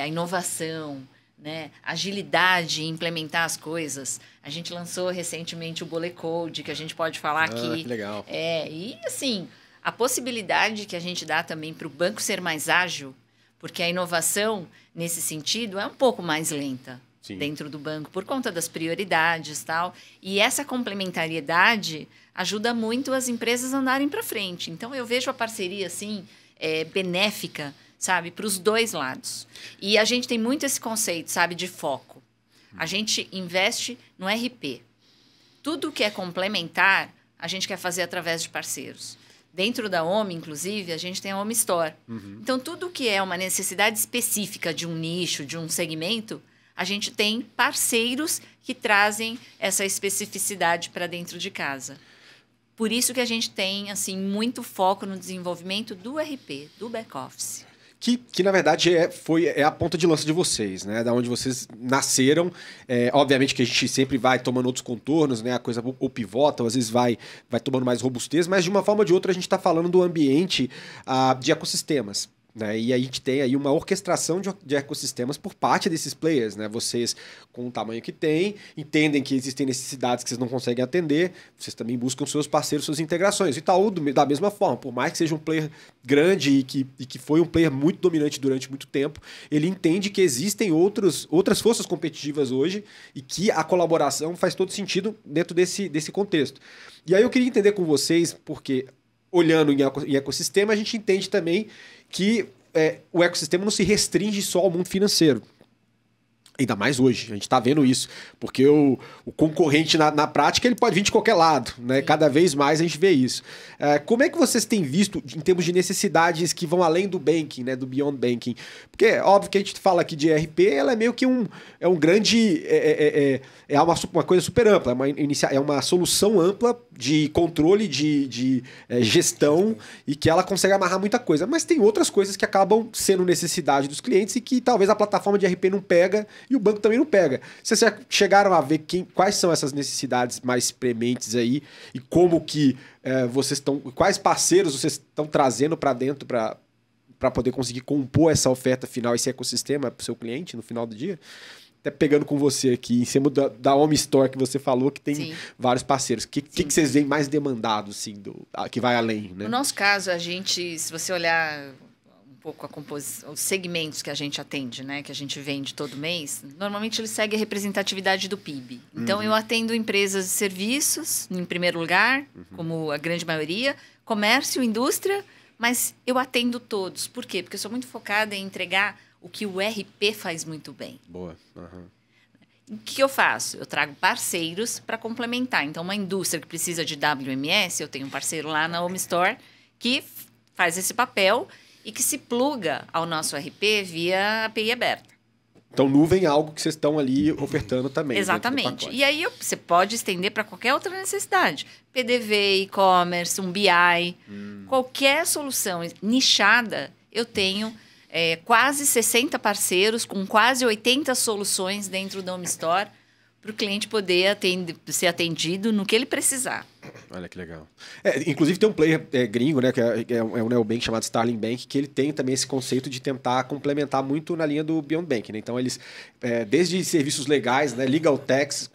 a inovação, né, a agilidade em implementar as coisas. A gente lançou recentemente o Bullet Code, que a gente pode falar aqui. Que legal. E, assim, a possibilidade que a gente dá também para o banco ser mais ágil, porque a inovação, nesse sentido, é um pouco mais lenta. Sim. Dentro do banco, por conta das prioridades e tal. E essa complementariedade ajuda muito as empresas a andarem para frente. Então, eu vejo a parceria, assim, benéfica, sabe, para os dois lados. E a gente tem muito esse conceito, sabe, de foco. A gente investe no RP. Tudo que é complementar, a gente quer fazer através de parceiros. Dentro da OMI, inclusive, a gente tem a OMI Store. Então, tudo que é uma necessidade específica de um nicho, de um segmento, a gente tem parceiros que trazem essa especificidade para dentro de casa. Por isso que a gente tem, assim, muito foco no desenvolvimento do RP, do back-office. Que na verdade é a ponta de lança de vocês, né? Da onde vocês nasceram. Obviamente que a gente sempre vai tomando outros contornos, né? A coisa ou pivota, ou às vezes vai tomando mais robustez, mas de uma forma ou de outra a gente está falando do ambiente de ecossistemas. Né? E a gente tem aí uma orquestração de ecossistemas por parte desses players, né? Vocês, com o tamanho que tem, entendem que existem necessidades que vocês não conseguem atender, vocês também buscam seus parceiros, suas integrações. E Itaú, da mesma forma, por mais que seja um player grande e que foi um player muito dominante durante muito tempo, ele entende que existem outras forças competitivas hoje e que a colaboração faz todo sentido dentro desse contexto. E aí eu queria entender com vocês, porque olhando em ecossistema, a gente entende também que o ecossistema não se restringe só ao mundo financeiro. Ainda mais hoje, a gente está vendo isso, porque o concorrente na prática ele pode vir de qualquer lado, né? Cada vez mais a gente vê isso. Como é que vocês têm visto em termos de necessidades que vão além do banking, né? Do beyond banking? Porque é óbvio que a gente fala aqui de ERP, ela é meio que um grande... uma coisa super ampla, é uma solução ampla de controle, de gestão, e que ela consegue amarrar muita coisa. Mas tem outras coisas que acabam sendo necessidade dos clientes e que talvez a plataforma de ERP não pega e o banco também não pega. Vocês chegaram a ver quais são essas necessidades mais prementes aí e como que quais parceiros vocês estão trazendo para dentro para poder conseguir compor essa oferta final, esse ecossistema para o seu cliente no final do dia? Até pegando com você aqui, em cima da Home Store que você falou, que tem Sim. vários parceiros. O que vocês veem mais demandado, assim, que vai além? Né? No nosso caso, a gente, se você olhar um pouco os segmentos que a gente atende, né, que a gente vende todo mês, normalmente ele segue a representatividade do PIB. Então, eu atendo empresas e serviços, em primeiro lugar, como a grande maioria, comércio, indústria, mas eu atendo todos. Por quê? Porque eu sou muito focada em entregar o que o RP faz muito bem. Boa. O que eu faço? Eu trago parceiros para complementar. Então, uma indústria que precisa de WMS, eu tenho um parceiro lá na Home Store que faz esse papel e que se pluga ao nosso RP via API aberta. Então, nuvem é algo que vocês estão ali ofertando também. Exatamente. E aí, você pode estender para qualquer outra necessidade. PDV, e-commerce, um BI. Qualquer solução nichada, eu tenho... quase 60 parceiros com quase 80 soluções dentro da Home Store para o cliente poder ser atendido no que ele precisar. Olha que legal. Inclusive tem um player gringo, né, que é um neobank chamado Starling Bank, que ele tem também esse conceito de tentar complementar muito na linha do Beyond Bank. Né? Então eles, desde serviços legais, né, legal tax,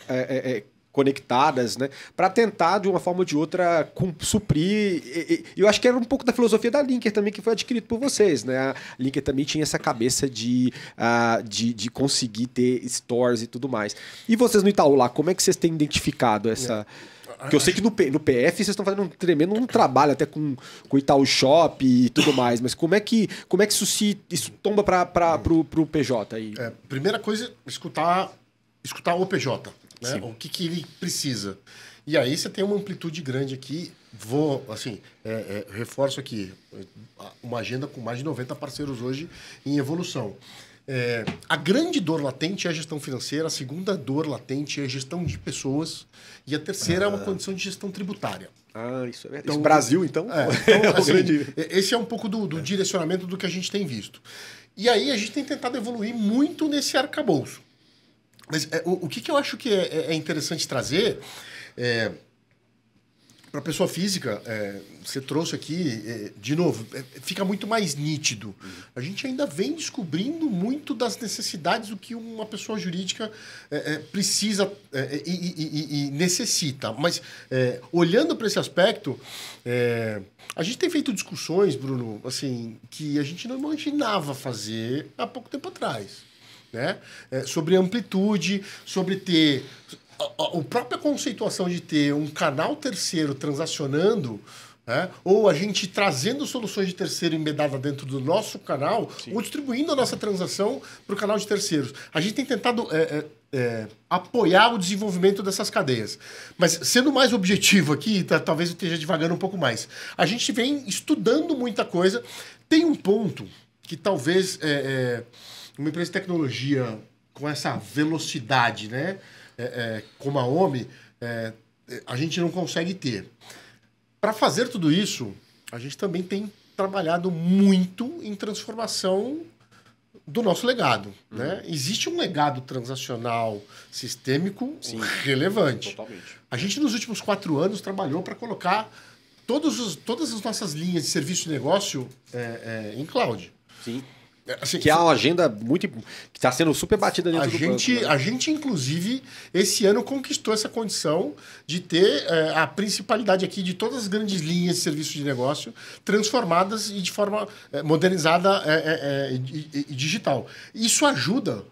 conectadas, né? Para tentar, de uma forma ou de outra, suprir. E eu acho que era um pouco da filosofia da Linker também, que foi adquirido por vocês, né? A Linker também tinha essa cabeça de conseguir ter stores e tudo mais. E vocês no Itaú lá, como é que vocês têm identificado essa... Porque eu sei que no PF vocês estão fazendo um tremendo trabalho até com o Itaú Shop e tudo mais, mas como é que isso tomba para o PJ aí? Primeira coisa, escutar o PJ, né? O que ele precisa. E aí você tem uma amplitude grande aqui. Reforço aqui, uma agenda com mais de 90 parceiros hoje em evolução. A grande dor latente é a gestão financeira, a segunda dor latente é a gestão de pessoas e a terceira é uma condição de gestão tributária. Isso é verdade. Então, Brasil, então? Esse é um pouco do direcionamento do que a gente tem visto. E aí a gente tem tentado evoluir muito nesse arcabouço. Mas o que eu acho que é interessante trazer... Para a pessoa física, você trouxe aqui, de novo, fica muito mais nítido. A gente ainda vem descobrindo muito das necessidades do que uma pessoa jurídica precisa e necessita. Mas, olhando para esse aspecto, a gente tem feito discussões, Bruno, assim, que a gente não imaginava fazer há pouco tempo atrás. Né? Sobre amplitude, sobre ter... A própria conceituação de ter um canal terceiro transacionando, né? Ou a gente trazendo soluções de terceiro embedada dentro do nosso canal, ou distribuindo a nossa transação para o canal de terceiros. A gente tem tentado apoiar o desenvolvimento dessas cadeias. Mas, sendo mais objetivo aqui, talvez eu esteja devagando um pouco mais, a gente vem estudando muita coisa. Tem um ponto que talvez uma empresa de tecnologia com essa velocidade, né? Como a OMI, a gente não consegue ter. Para fazer tudo isso, a gente também tem trabalhado muito em transformação do nosso legado. Né? Existe um legado transacional sistêmico relevante. Totalmente. A gente, nos últimos 4 anos, trabalhou para colocar todas as nossas linhas de serviço de negócio em cloud. Sim. Assim, que é uma agenda muito que está sendo super batida dentro do banco. Né? A gente, inclusive, esse ano conquistou essa condição de ter a principalidade aqui de todas as grandes linhas de serviço de negócio transformadas e de forma modernizada e digital. Isso ajuda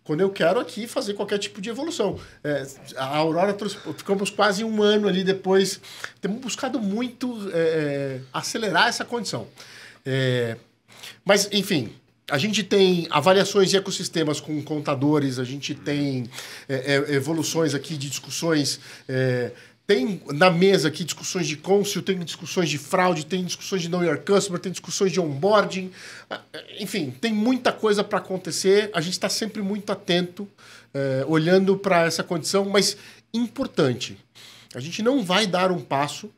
quando eu quero aqui fazer qualquer tipo de evolução. A Aurora ficamos quase 1 ano ali depois. Temos buscado muito acelerar essa condição. Mas, enfim... A gente tem avaliações de ecossistemas com contadores, a gente tem evoluções aqui de discussões, tem na mesa aqui discussões de cônsul, tem discussões de fraude, tem discussões de know your customer, tem discussões de onboarding. Enfim, tem muita coisa para acontecer, a gente está sempre muito atento, olhando para essa condição, mas importante, a gente não vai dar um passo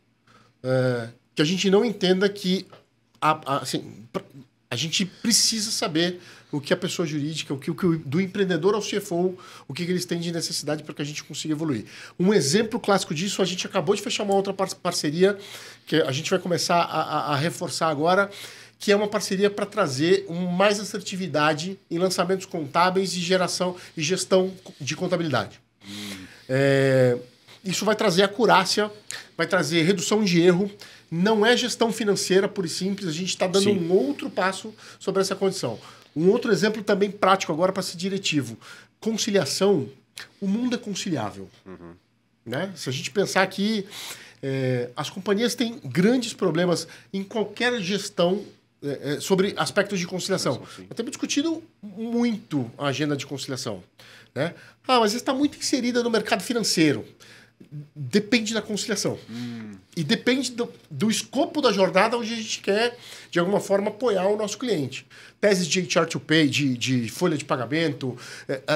que a gente não entenda que... A gente precisa saber o que a pessoa jurídica, do empreendedor ao CFO, o que eles têm de necessidade para que a gente consiga evoluir. Um exemplo clássico disso, a gente acabou de fechar uma outra parceria, que a gente vai começar a reforçar agora, que é uma parceria para trazer mais assertividade em lançamentos contábeis e gestão de contabilidade. Isso vai trazer acurácia, vai trazer redução de erro. Não é gestão financeira pura e simples, a gente está dando um outro passo sobre essa condição. Um outro exemplo também prático agora para ser diretivo. Conciliação, o mundo é conciliável. Né? Se a gente pensar que as companhias têm grandes problemas em qualquer gestão sobre aspectos de conciliação. Nós temos discutido muito a agenda de conciliação. Né? Mas está muito inserida no mercado financeiro. Depende da conciliação. E depende do escopo da jornada onde a gente quer, de alguma forma, apoiar o nosso cliente. Teses de HR to Pay, de folha de pagamento.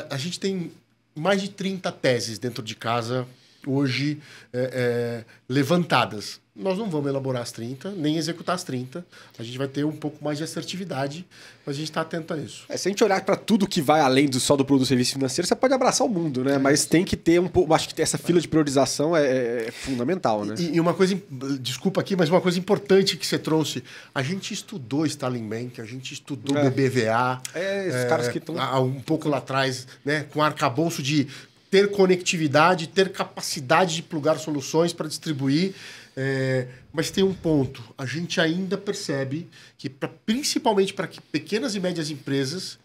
A gente tem mais de 30 teses dentro de casa hoje levantadas. Nós não vamos elaborar as 30, nem executar as 30. A gente vai ter um pouco mais de assertividade, mas a gente está atento a isso. Se a gente olhar para tudo que vai além só do produto serviço financeiro, você pode abraçar o mundo, né? Mas tem que ter um pouco... Acho que essa fila de priorização é fundamental, né? E uma coisa... Desculpa aqui, mas uma coisa importante que você trouxe. A gente estudou Starling Bank, a gente estudou BBVA. Esses caras que estão... Um pouco lá atrás, né? Com arcabouço de... ter conectividade, ter capacidade de plugar soluções para distribuir. Mas tem um ponto. A gente ainda percebe que, principalmente para pequenas e médias empresas,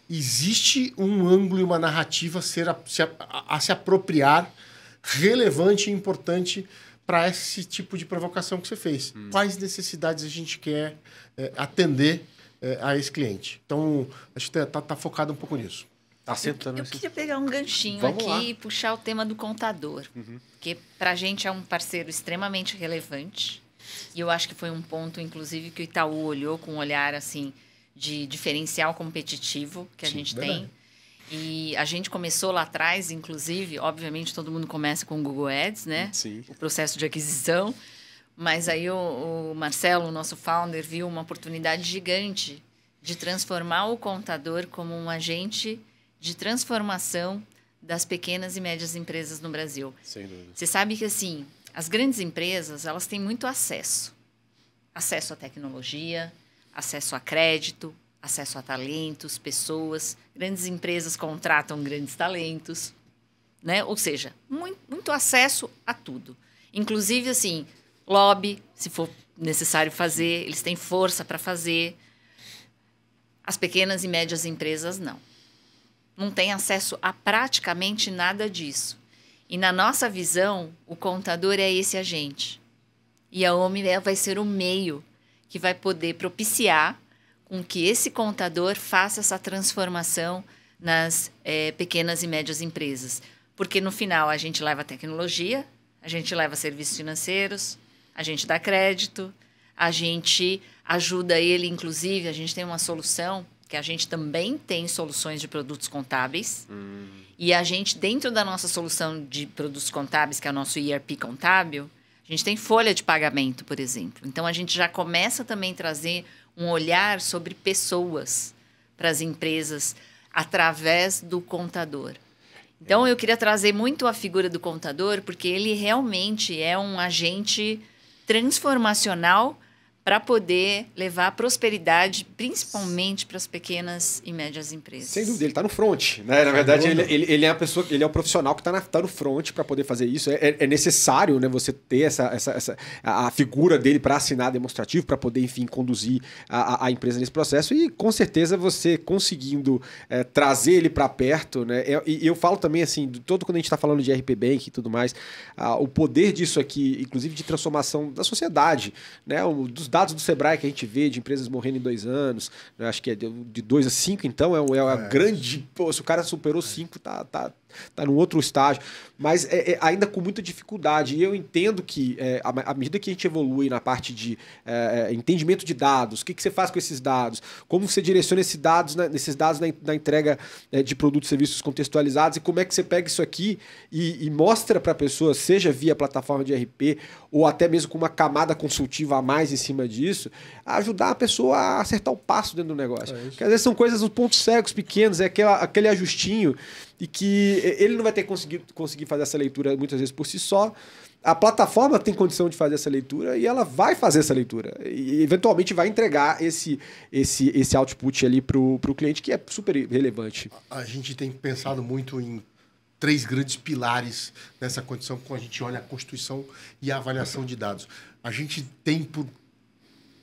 existe um ângulo e uma narrativa a se apropriar relevante e importante para esse tipo de provocação que você fez. Quais necessidades a gente quer atender a esse cliente? Então, a gente está focado um pouco nisso. Eu queria pegar um ganchinho aqui e puxar o tema do contador, que para a gente é um parceiro extremamente relevante. E eu acho que foi um ponto, inclusive, que o Itaú olhou com um olhar assim de diferencial competitivo que a gente tem. E a gente começou lá atrás, inclusive, obviamente todo mundo começa com o Google Ads, né? Sim. O processo de aquisição. Mas aí o Marcelo, o nosso founder, viu uma oportunidade gigante de transformar o contador como um agente de transformação das pequenas e médias empresas no Brasil. Sem dúvida. Você sabe que, assim, as grandes empresas, elas têm muito acesso. Acesso à tecnologia, acesso a crédito, acesso a talentos, pessoas. Grandes empresas contratam grandes talentos, né? Ou seja, muito acesso a tudo. Inclusive, assim, lobby, se for necessário fazer, eles têm força para fazer. As pequenas e médias empresas, não. Não tem acesso a praticamente nada disso. E na nossa visão, o contador é esse agente. E a OMI vai ser o meio que vai poder propiciar com que esse contador faça essa transformação nas pequenas e médias empresas. Porque, no final, a gente leva tecnologia, a gente leva serviços financeiros, a gente dá crédito, a gente ajuda ele, inclusive, a gente tem uma solução que a gente também tem soluções de produtos contábeis. E a gente, dentro da nossa solução de produtos contábeis, que é o nosso ERP contábil, a gente tem folha de pagamento, por exemplo. Então, a gente já começa também a trazer um olhar sobre pessoas para as empresas através do contador. Então, eu queria trazer muito a figura do contador, porque ele realmente é um agente transformacional para poder levar prosperidade, principalmente para as pequenas e médias empresas. Sem dúvida, ele está no front, né? Na verdade, ele é a pessoa, ele é o profissional que está no front para poder fazer isso. É necessário, né, você ter a figura dele para assinar demonstrativo, para poder, enfim, conduzir a empresa nesse processo. E, com certeza, você conseguindo trazer ele para perto, né? E eu falo também, assim, todo quando a gente está falando de RP Bank e tudo mais, o poder disso aqui, inclusive de transformação da sociedade, né? Dos dados do Sebrae que a gente vê de empresas morrendo em 2 anos, né? Acho que é de 2 a 5, então é uma grande... Pô, se o cara superou 5, tá num outro estágio, mas ainda com muita dificuldade. E eu entendo que, à medida que a gente evolui na parte de entendimento de dados, o que você faz com esses dados, como você direciona esses dados na entrega de produtos e serviços contextualizados, e como é que você pega isso aqui e mostra para a pessoa, seja via plataforma de RP ou até mesmo com uma camada consultiva a mais em cima disso, a ajudar a pessoa a acertar o passo dentro do negócio. Porque às vezes são coisas, os pontos cegos pequenos, aquele ajustinho, e que ele não vai ter conseguir fazer essa leitura muitas vezes por si só. A plataforma tem condição de fazer essa leitura e ela vai fazer essa leitura. E eventualmente vai entregar esse output ali para o cliente, que é super relevante. A gente tem pensado muito em 3 grandes pilares nessa condição quando a gente olha a constituição e a avaliação de dados. A gente tem por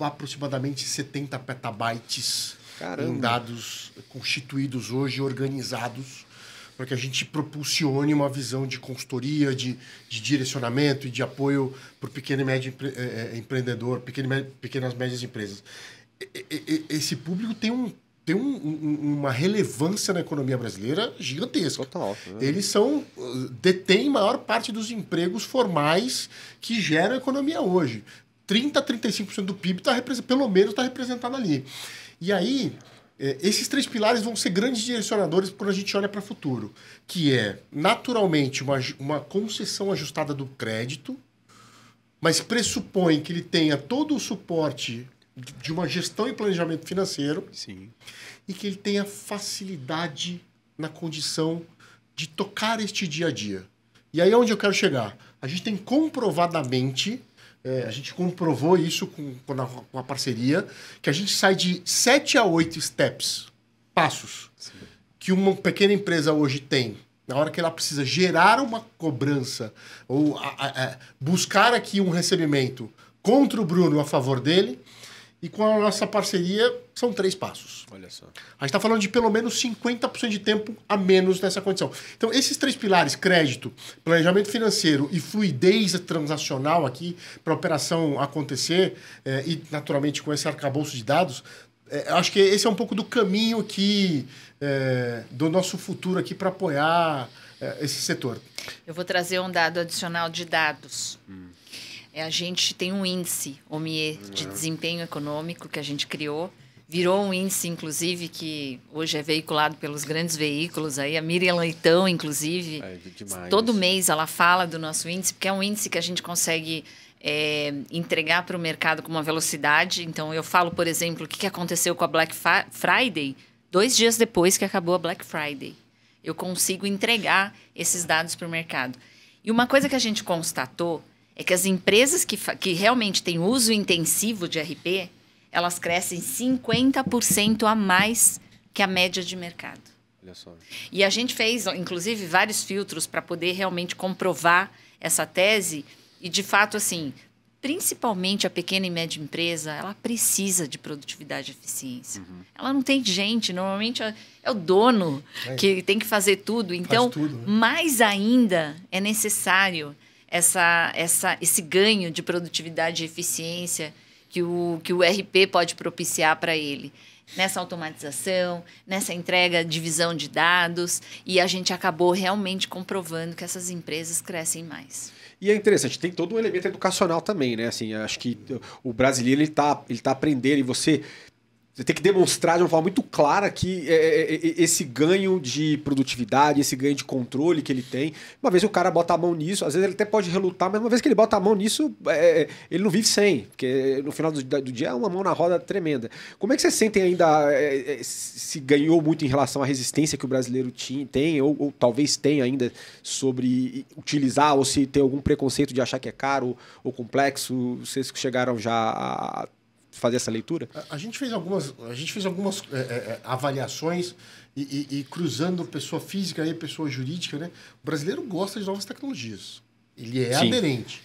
aproximadamente 70 petabytes em dados constituídos hoje, organizados, para que a gente propulsione uma visão de consultoria, de direcionamento e de apoio para o pequeno e médio empreendedor, pequenas e médias empresas. Esse público tem uma relevância na economia brasileira gigantesca. Total. Eles detêm maior parte dos empregos formais que geram a economia hoje. 30% a 35% do PIB pelo menos está representado ali. E aí, esses 3 pilares vão ser grandes direcionadores quando a gente olha para o futuro, que é, naturalmente, uma concessão ajustada do crédito, mas pressupõe que ele tenha todo o suporte de uma gestão e planejamento financeiro. Sim. E que ele tenha facilidade na condição de tocar este dia a dia. E aí é onde eu quero chegar. A gente tem comprovadamente... a gente comprovou isso com a parceria, que a gente sai de 7 a 8 passos, que uma pequena empresa hoje tem na hora que ela precisa gerar uma cobrança ou buscar aqui um recebimento contra o Bruno a favor dele, e com a nossa parceria são 3 passos. Olha só. A gente está falando de pelo menos 50% de tempo a menos nessa condição. Então, esses 3 pilares, crédito, planejamento financeiro e fluidez transacional aqui para a operação acontecer, e naturalmente com esse arcabouço de dados, acho que esse é um pouco do caminho aqui, do nosso futuro aqui para apoiar esse setor. Eu vou trazer um dado adicional de dados. A gente tem um índice, OMIE, de desempenho econômico que a gente criou. Virou um índice, inclusive, que hoje é veiculado pelos grandes veículos. Aí, a Miriam Leitão, inclusive, todo mês ela fala do nosso índice, porque é um índice que a gente consegue entregar para o mercado com uma velocidade. Então, eu falo, por exemplo, o que aconteceu com a Black Friday 2 dias depois que acabou a Black Friday. Eu consigo entregar esses dados para o mercado. E uma coisa que a gente constatou é que as empresas que realmente têm uso intensivo de RP, elas crescem 50% a mais que a média de mercado. Olha só. E a gente fez, inclusive, vários filtros para poder realmente comprovar essa tese. E, de fato, assim, principalmente a pequena e média empresa, ela precisa de produtividade e eficiência. Ela não tem gente, normalmente é o dono que tem que fazer tudo. Então, tudo, né? Mais ainda é necessário esse ganho de produtividade e eficiência que o RP pode propiciar para ele. Nessa automatização, nessa entrega, divisão de dados, e a gente acabou realmente comprovando que essas empresas crescem mais. E é interessante, tem todo um elemento educacional também, né? Assim, acho que o brasileiro ele tá aprendendo, e você tem que demonstrar de uma forma muito clara que esse ganho de produtividade, esse ganho de controle que ele tem, uma vez o cara bota a mão nisso, às vezes ele até pode relutar, mas uma vez que ele bota a mão nisso, ele não vive sem, porque no final do dia é uma mão na roda tremenda. Como é que vocês sentem ainda, se ganhou muito em relação à resistência que o brasileiro tem, ou talvez tenha ainda, sobre utilizar, ou se tem algum preconceito de achar que é caro ou complexo? Vocês chegaram já a fazer essa leitura? A gente fez algumas avaliações e cruzando pessoa física e pessoa jurídica, né? O brasileiro gosta de novas tecnologias. Ele é aderente.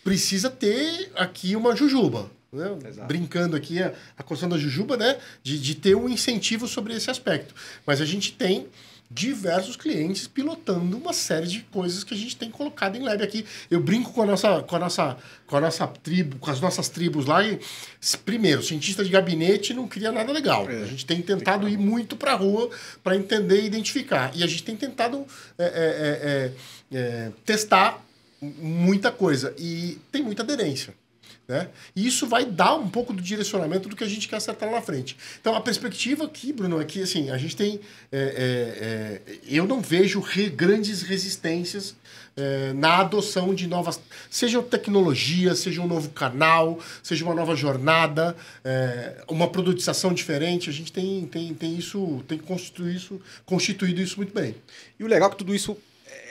Precisa ter aqui uma jujuba, né? Brincando aqui a questão da jujuba, né? De ter um incentivo sobre esse aspecto. Mas a gente tem diversos clientes pilotando uma série de coisas que a gente tem colocado em lab aqui. Eu brinco com a nossa tribo, com as nossas tribos lá, e primeiro, cientista de gabinete não cria nada legal. A gente tem tentado ir muito para a rua para entender e identificar. E a gente tem tentado testar muita coisa. E tem muita aderência. Né? E isso vai dar um pouco do direcionamento do que a gente quer acertar lá na frente. Então, a perspectiva aqui, Bruno, é que assim, a gente tem... eu não vejo grandes resistências na adoção de novas... Seja tecnologia, seja um novo canal, seja uma nova jornada, uma produtização diferente. A gente tem constituído isso muito bem. E o legal é que tudo isso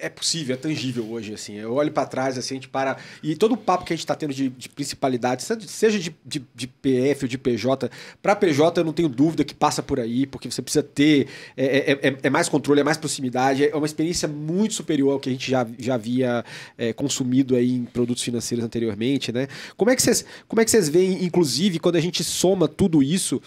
é possível, é tangível hoje, assim. Eu olho para trás, assim, a gente para... E todo o papo que a gente está tendo de principalidade, seja de PF ou de PJ, para PJ eu não tenho dúvida que passa por aí, porque você precisa ter... É mais controle, é mais proximidade, é uma experiência muito superior ao que a gente já havia consumido aí em produtos financeiros anteriormente, né? Como é que vocês veem, inclusive, quando a gente soma tudo isso,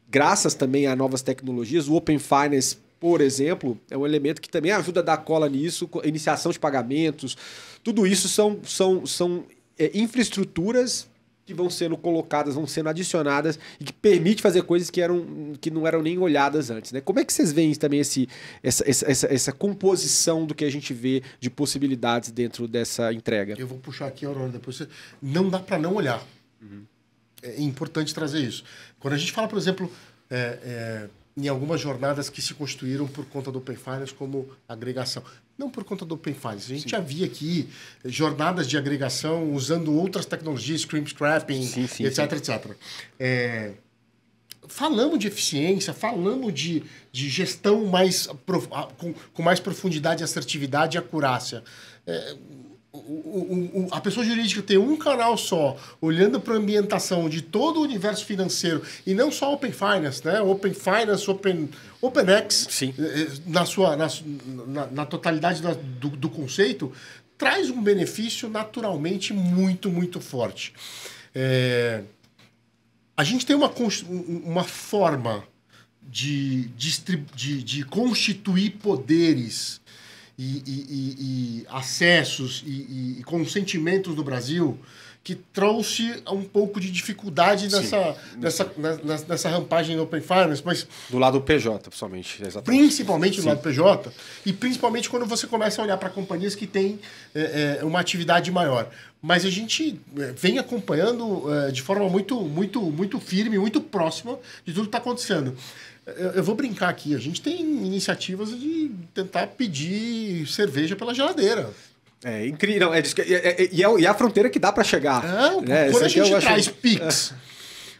graças também a novas tecnologias, o Open Finance, por exemplo, é um elemento que também ajuda a dar cola nisso, iniciação de pagamentos, tudo isso são infraestruturas que vão sendo colocadas, vão sendo adicionadas e que permite fazer coisas que não eram nem olhadas antes, né? Como é que vocês veem também essa composição do que a gente vê de possibilidades dentro dessa entrega? Eu vou puxar aqui, Aurora, depois. Não dá para não olhar. É importante trazer isso. Quando a gente fala, por exemplo, em algumas jornadas que se constituíram por conta do Open Finance como agregação. Não por conta do Open Finance. A gente já via aqui jornadas de agregação usando outras tecnologias, scrapping, etc. Falamos de eficiência, falamos de gestão com mais profundidade, assertividade e acurácia. a pessoa jurídica ter um canal só, olhando para a ambientação de todo o universo financeiro, e não só Open Finance, né? Open Finance, OpenX, Sim. na totalidade do conceito, traz um benefício naturalmente muito, muito forte. A gente tem uma forma de constituir poderes e acessos e consentimentos do Brasil que trouxe um pouco de dificuldade nessa rampagem do Open Finance, mas do lado do PJ, principalmente. Exatamente. Principalmente do lado do PJ, e principalmente quando você começa a olhar para companhias que têm uma atividade maior. Mas a gente vem acompanhando de forma muito, muito, muito firme, muito próxima de tudo que está acontecendo. Eu vou brincar aqui, a gente tem iniciativas de tentar pedir cerveja pela geladeira. É incrível. E é a fronteira que dá para chegar. Quando a gente traz PIX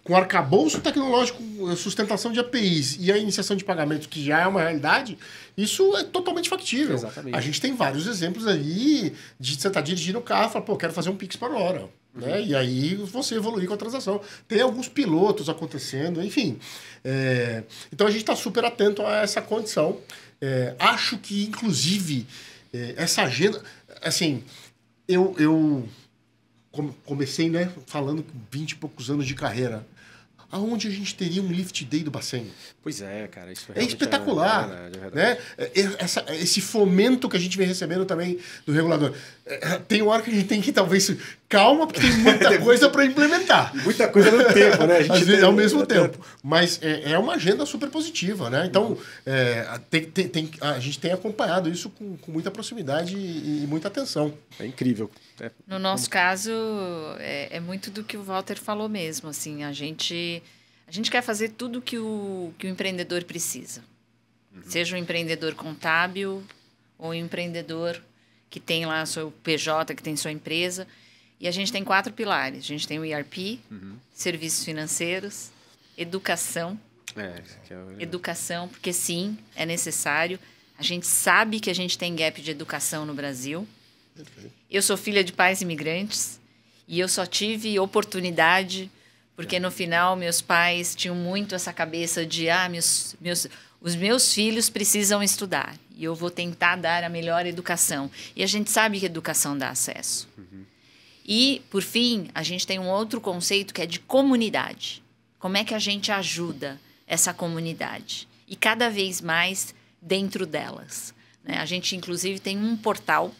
com arcabouço tecnológico, sustentação de APIs e a iniciação de pagamentos, que já é uma realidade, isso é totalmente factível. Exatamente. A gente tem vários exemplos aí de você estar dirigindo o carro e falar, quero fazer um PIX por hora. Né? E aí você evoluir com a transação. Tem alguns pilotos acontecendo, enfim. Então a gente está super atento a essa condição. Acho que, inclusive, essa agenda... Assim, eu comecei, né, falando com 20 e poucos anos de carreira. Aonde a gente teria um Lift Day do Bacen? Pois é, cara. Isso é espetacular. É verdade. Né? Esse fomento que a gente vem recebendo também do regulador. Tem uma hora que a gente tem que, talvez, calma, porque tem muita coisa para implementar. Muita coisa ao mesmo tempo, né? Às vezes, ao mesmo tempo. Mas é uma agenda super positiva, né? Então, a gente tem acompanhado isso com muita proximidade e muita atenção. É incrível. No nosso caso, é muito do que o Walter falou mesmo. Assim, a gente quer fazer tudo que o empreendedor precisa. Seja um empreendedor contábil ou um empreendedor que tem lá seu PJ, que tem sua empresa. E a gente tem 4 pilares. A gente tem o ERP, serviços financeiros, educação. Educação, porque sim, é necessário. A gente sabe que a gente tem gap de educação no Brasil. Perfeito. Eu sou filha de pais imigrantes e eu só tive oportunidade porque no final meus pais tinham muito essa cabeça de os meus filhos precisam estudar e eu vou tentar dar a melhor educação. E a gente sabe que educação dá acesso. E, por fim, a gente tem um outro conceito que é de comunidade. Como é que a gente ajuda essa comunidade? E cada vez mais dentro delas. Né? A gente, inclusive, tem um portal,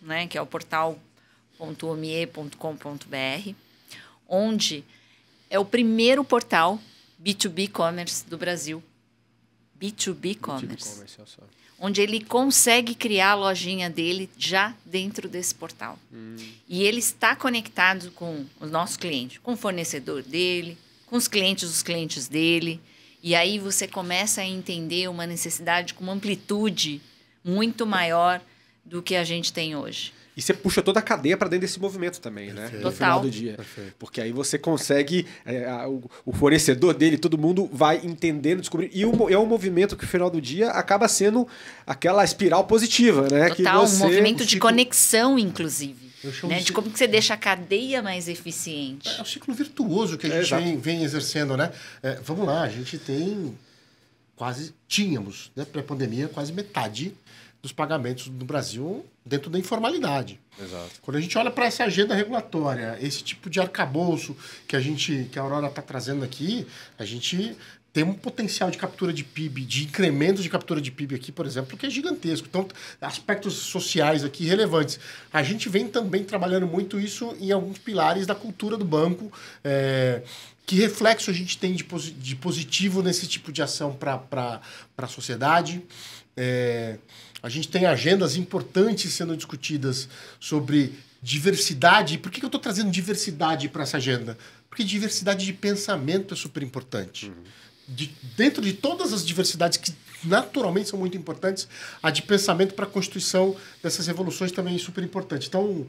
né, que é o portal.omie.com.br, onde é o primeiro portal B2B Commerce do Brasil. B2B Commerce. Onde ele consegue criar a lojinha dele já dentro desse portal. E ele está conectado com o nosso cliente, com o fornecedor dele, com os clientes dos clientes dele. E aí você começa a entender uma necessidade com uma amplitude muito maior do que a gente tem hoje. E você puxa toda a cadeia para dentro desse movimento também, né? Total. No final do dia. Perfeito. Porque aí você consegue... o fornecedor dele, todo mundo vai entendendo, descobrindo. E é um movimento que, no final do dia, acaba sendo aquela espiral positiva, né? Total, que você, um movimento de conexão, inclusive. Né? De como que você deixa a cadeia mais eficiente. É o ciclo virtuoso que a gente vem exercendo, né? Vamos lá, a gente tem tínhamos, né, pré-pandemia, quase metade dos pagamentos no Brasil dentro da informalidade. Exato. Quando a gente olha para essa agenda regulatória, esse tipo de arcabouço que a Aurora está trazendo aqui, a gente tem um potencial de captura de PIB, de incremento de captura de PIB aqui, por exemplo, que é gigantesco. Então, aspectos sociais aqui relevantes. A gente vem também trabalhando muito isso em alguns pilares da cultura do banco. Que reflexo a gente tem de positivo nesse tipo de ação para a sociedade? A gente tem agendas importantes sendo discutidas sobre diversidade. Por que eu estou trazendo diversidade para essa agenda? Porque diversidade de pensamento é super importante. Dentro de todas as diversidades que naturalmente são muito importantes, a de pensamento para a constituição dessas revoluções também é super importante. Então,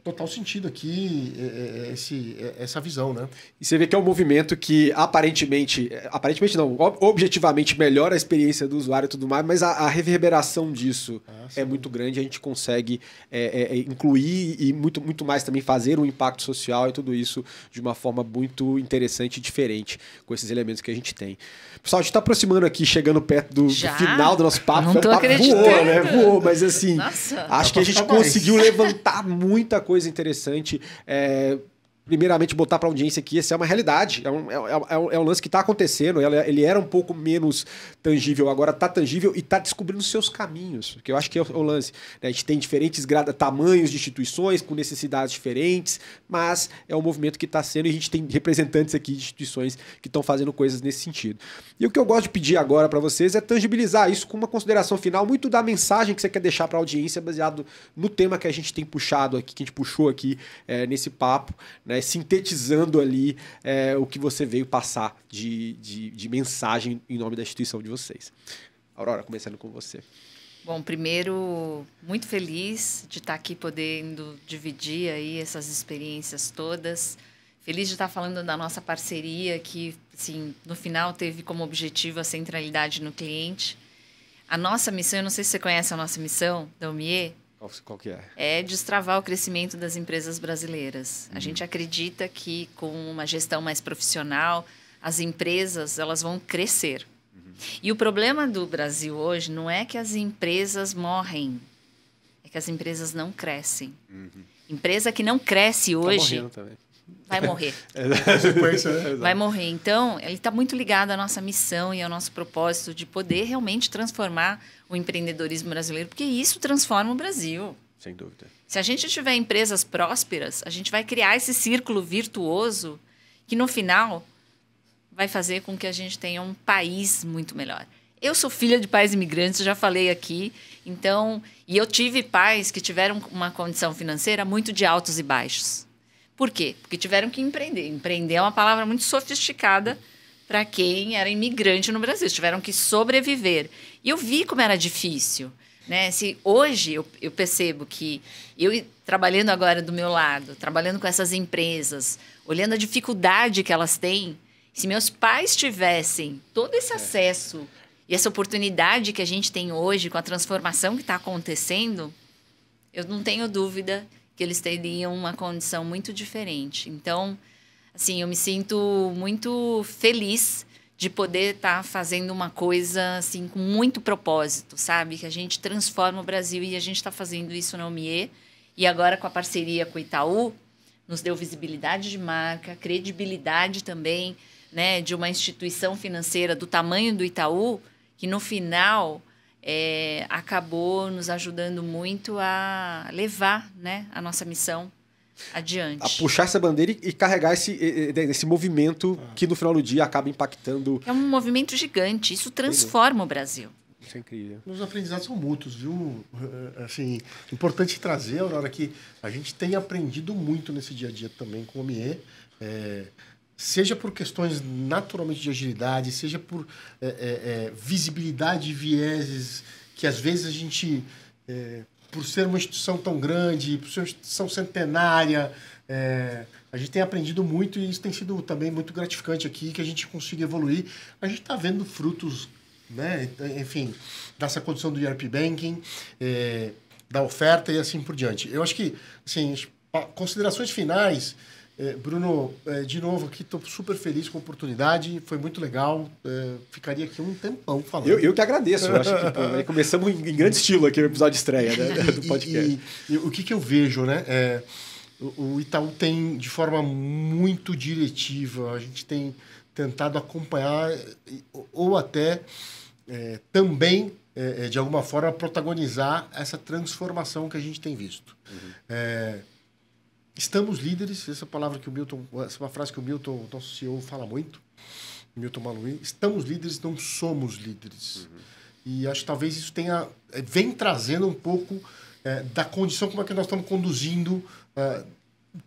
total sentido aqui essa visão, né? E você vê que é um movimento que aparentemente não, objetivamente melhora a experiência do usuário e tudo mais, mas a reverberação disso é muito grande, a gente consegue incluir e muito mais também fazer um impacto social e tudo isso de uma forma muito interessante e diferente com esses elementos que a gente tem. Pessoal, a gente está aproximando aqui, chegando perto do final do nosso papo. Não tô acreditando. Voou, né? Voou, mas assim, Nossa. acho que a gente conseguiu levantar muita coisa interessante. Primeiramente, botar para a audiência que essa é uma realidade, é um lance que está acontecendo, ele era um pouco menos tangível, agora está tangível e está descobrindo seus caminhos, que eu acho que é o lance. Né? A gente tem diferentes tamanhos de instituições, com necessidades diferentes, mas é um movimento que está sendo, e a gente tem representantes aqui de instituições que estão fazendo coisas nesse sentido. E o que eu gosto de pedir agora para vocês é tangibilizar isso com uma consideração final, muito da mensagem que você quer deixar para a audiência, baseado no tema que a gente tem puxado aqui, que a gente puxou aqui nesse papo, né, sintetizando ali o que você veio passar de mensagem em nome da instituição de vocês. Aurora, começando com você. Bom, primeiro, muito feliz de estar aqui podendo dividir aí essas experiências todas. Feliz de estar falando da nossa parceria, que, assim, no final teve como objetivo a centralidade no cliente. A nossa missão, eu não sei se você conhece a nossa missão da UMIE, qual que é? É destravar o crescimento das empresas brasileiras. A gente acredita que com uma gestão mais profissional, as empresas elas vão crescer. E o problema do Brasil hoje não é que as empresas morrem, é que as empresas não crescem. Empresa que não cresce hoje morrendo também. vai morrer. Vai morrer. Então, ele está muito ligado à nossa missão e ao nosso propósito de poder realmente transformar o empreendedorismo brasileiro, porque isso transforma o Brasil. Sem dúvida. Se a gente tiver empresas prósperas, a gente vai criar esse círculo virtuoso que, no final, vai fazer com que a gente tenha um país muito melhor. Eu sou filha de pais imigrantes, já falei aqui, então, e eu tive pais que tiveram uma condição financeira muito de altos e baixos. Por quê? Porque tiveram que empreender. Empreender é uma palavra muito sofisticada para quem era imigrante no Brasil. Tiveram que sobreviver. E eu vi como era difícil. Né? Se hoje eu percebo que eu, trabalhando agora do meu lado, trabalhando com essas empresas, olhando a dificuldade que elas têm, se meus pais tivessem todo esse acesso e essa oportunidade que a gente tem hoje com a transformação que está acontecendo, eu não tenho dúvida que eles teriam uma condição muito diferente. Então, assim, eu me sinto muito feliz de poder estar fazendo uma coisa assim com muito propósito, sabe? Que a gente transforma o Brasil e a gente está fazendo isso na UMIE. E agora, com a parceria com o Itaú, nos deu visibilidade de marca, credibilidade também, né, de uma instituição financeira do tamanho do Itaú, que no final acabou nos ajudando muito a levar, né, a nossa missão adiante. A puxar essa bandeira e carregar esse movimento que no final do dia acaba impactando. É um movimento gigante, isso transforma o Brasil. Isso é incrível. Os aprendizados são mútuos, viu? Assim, importante trazer, Aurora, que a gente tem aprendido muito nesse dia a dia também com o ME, seja por questões naturalmente de agilidade, seja por visibilidade de vieses, que às vezes a gente, por ser uma instituição tão grande, por ser uma instituição centenária, a gente tem aprendido muito e isso tem sido também muito gratificante aqui, que a gente consiga evoluir. A gente está vendo frutos, né? Enfim, dessa condição do ERP Banking, da oferta e assim por diante. Eu acho que, assim, considerações finais, Bruno, de novo aqui, estou super feliz com a oportunidade, foi muito legal, ficaria aqui um tempão falando. Eu que agradeço, eu acho que começamos em grande estilo aqui no episódio de estreia, né, do podcast. E o que eu vejo, né? O Itaú tem, de forma muito diretiva, a gente tem tentado acompanhar ou até também, de alguma forma, protagonizar essa transformação que a gente tem visto. Estamos líderes, essa palavra que o Milton, essa é uma frase que o Milton, nosso CEO, fala muito, Milton Maluhy, estamos líderes, não somos líderes. E acho que talvez isso vem trazendo um pouco da condição como é que nós estamos conduzindo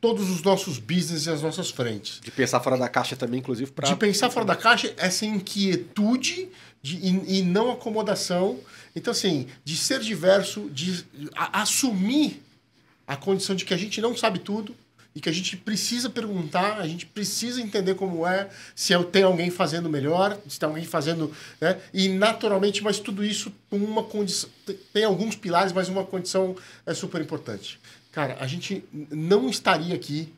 todos os nossos business e as nossas frentes. De pensar fora da caixa também, inclusive, para... De pensar fora da caixa, essa inquietude e não acomodação. Então, assim, de ser diverso, de assumir a condição de que a gente não sabe tudo, e que a gente precisa perguntar, a gente precisa entender como é, se tem alguém fazendo melhor, se tem alguém fazendo... Né? E naturalmente, mas tudo isso com uma condição... Tem alguns pilares, mas uma condição é super importante. Cara, a gente não estaria aqui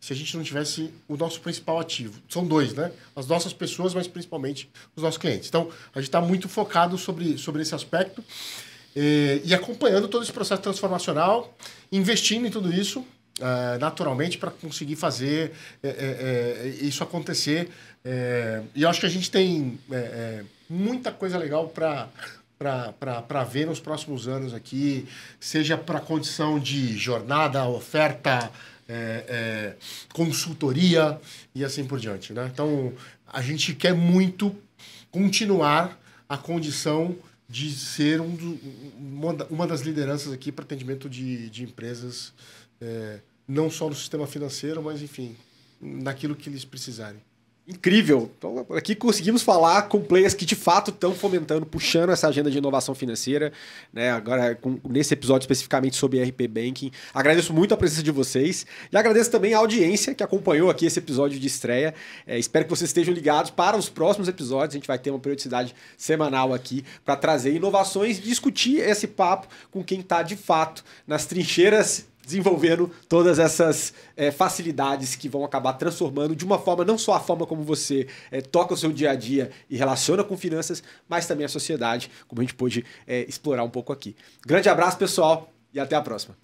se a gente não tivesse o nosso principal ativo. São dois, né? As nossas pessoas, mas principalmente os nossos clientes. Então, a gente está muito focado sobre esse aspecto e acompanhando todo esse processo transformacional, investindo em tudo isso, naturalmente, para conseguir fazer isso acontecer. E eu acho que a gente tem muita coisa legal para ver nos próximos anos aqui, seja para a condição de jornada, oferta, consultoria e assim por diante, né? Então, a gente quer muito continuar a condição de ser uma das lideranças aqui para atendimento de empresas, não só no sistema financeiro, mas, enfim, naquilo que eles precisarem. Incrível! Então, aqui conseguimos falar com players que de fato estão fomentando, puxando essa agenda de inovação financeira, né? Agora, nesse episódio especificamente sobre RP Banking. Agradeço muito a presença de vocês e agradeço também a audiência que acompanhou aqui esse episódio de estreia. Espero que vocês estejam ligados para os próximos episódios. A gente vai ter uma periodicidade semanal aqui para trazer inovações e discutir esse papo com quem está de fato nas trincheiras, desenvolvendo todas essas facilidades que vão acabar transformando de uma forma, não só a forma como você toca o seu dia a dia e relaciona com finanças, mas também a sociedade, como a gente pôde explorar um pouco aqui. Grande abraço, pessoal, e até a próxima.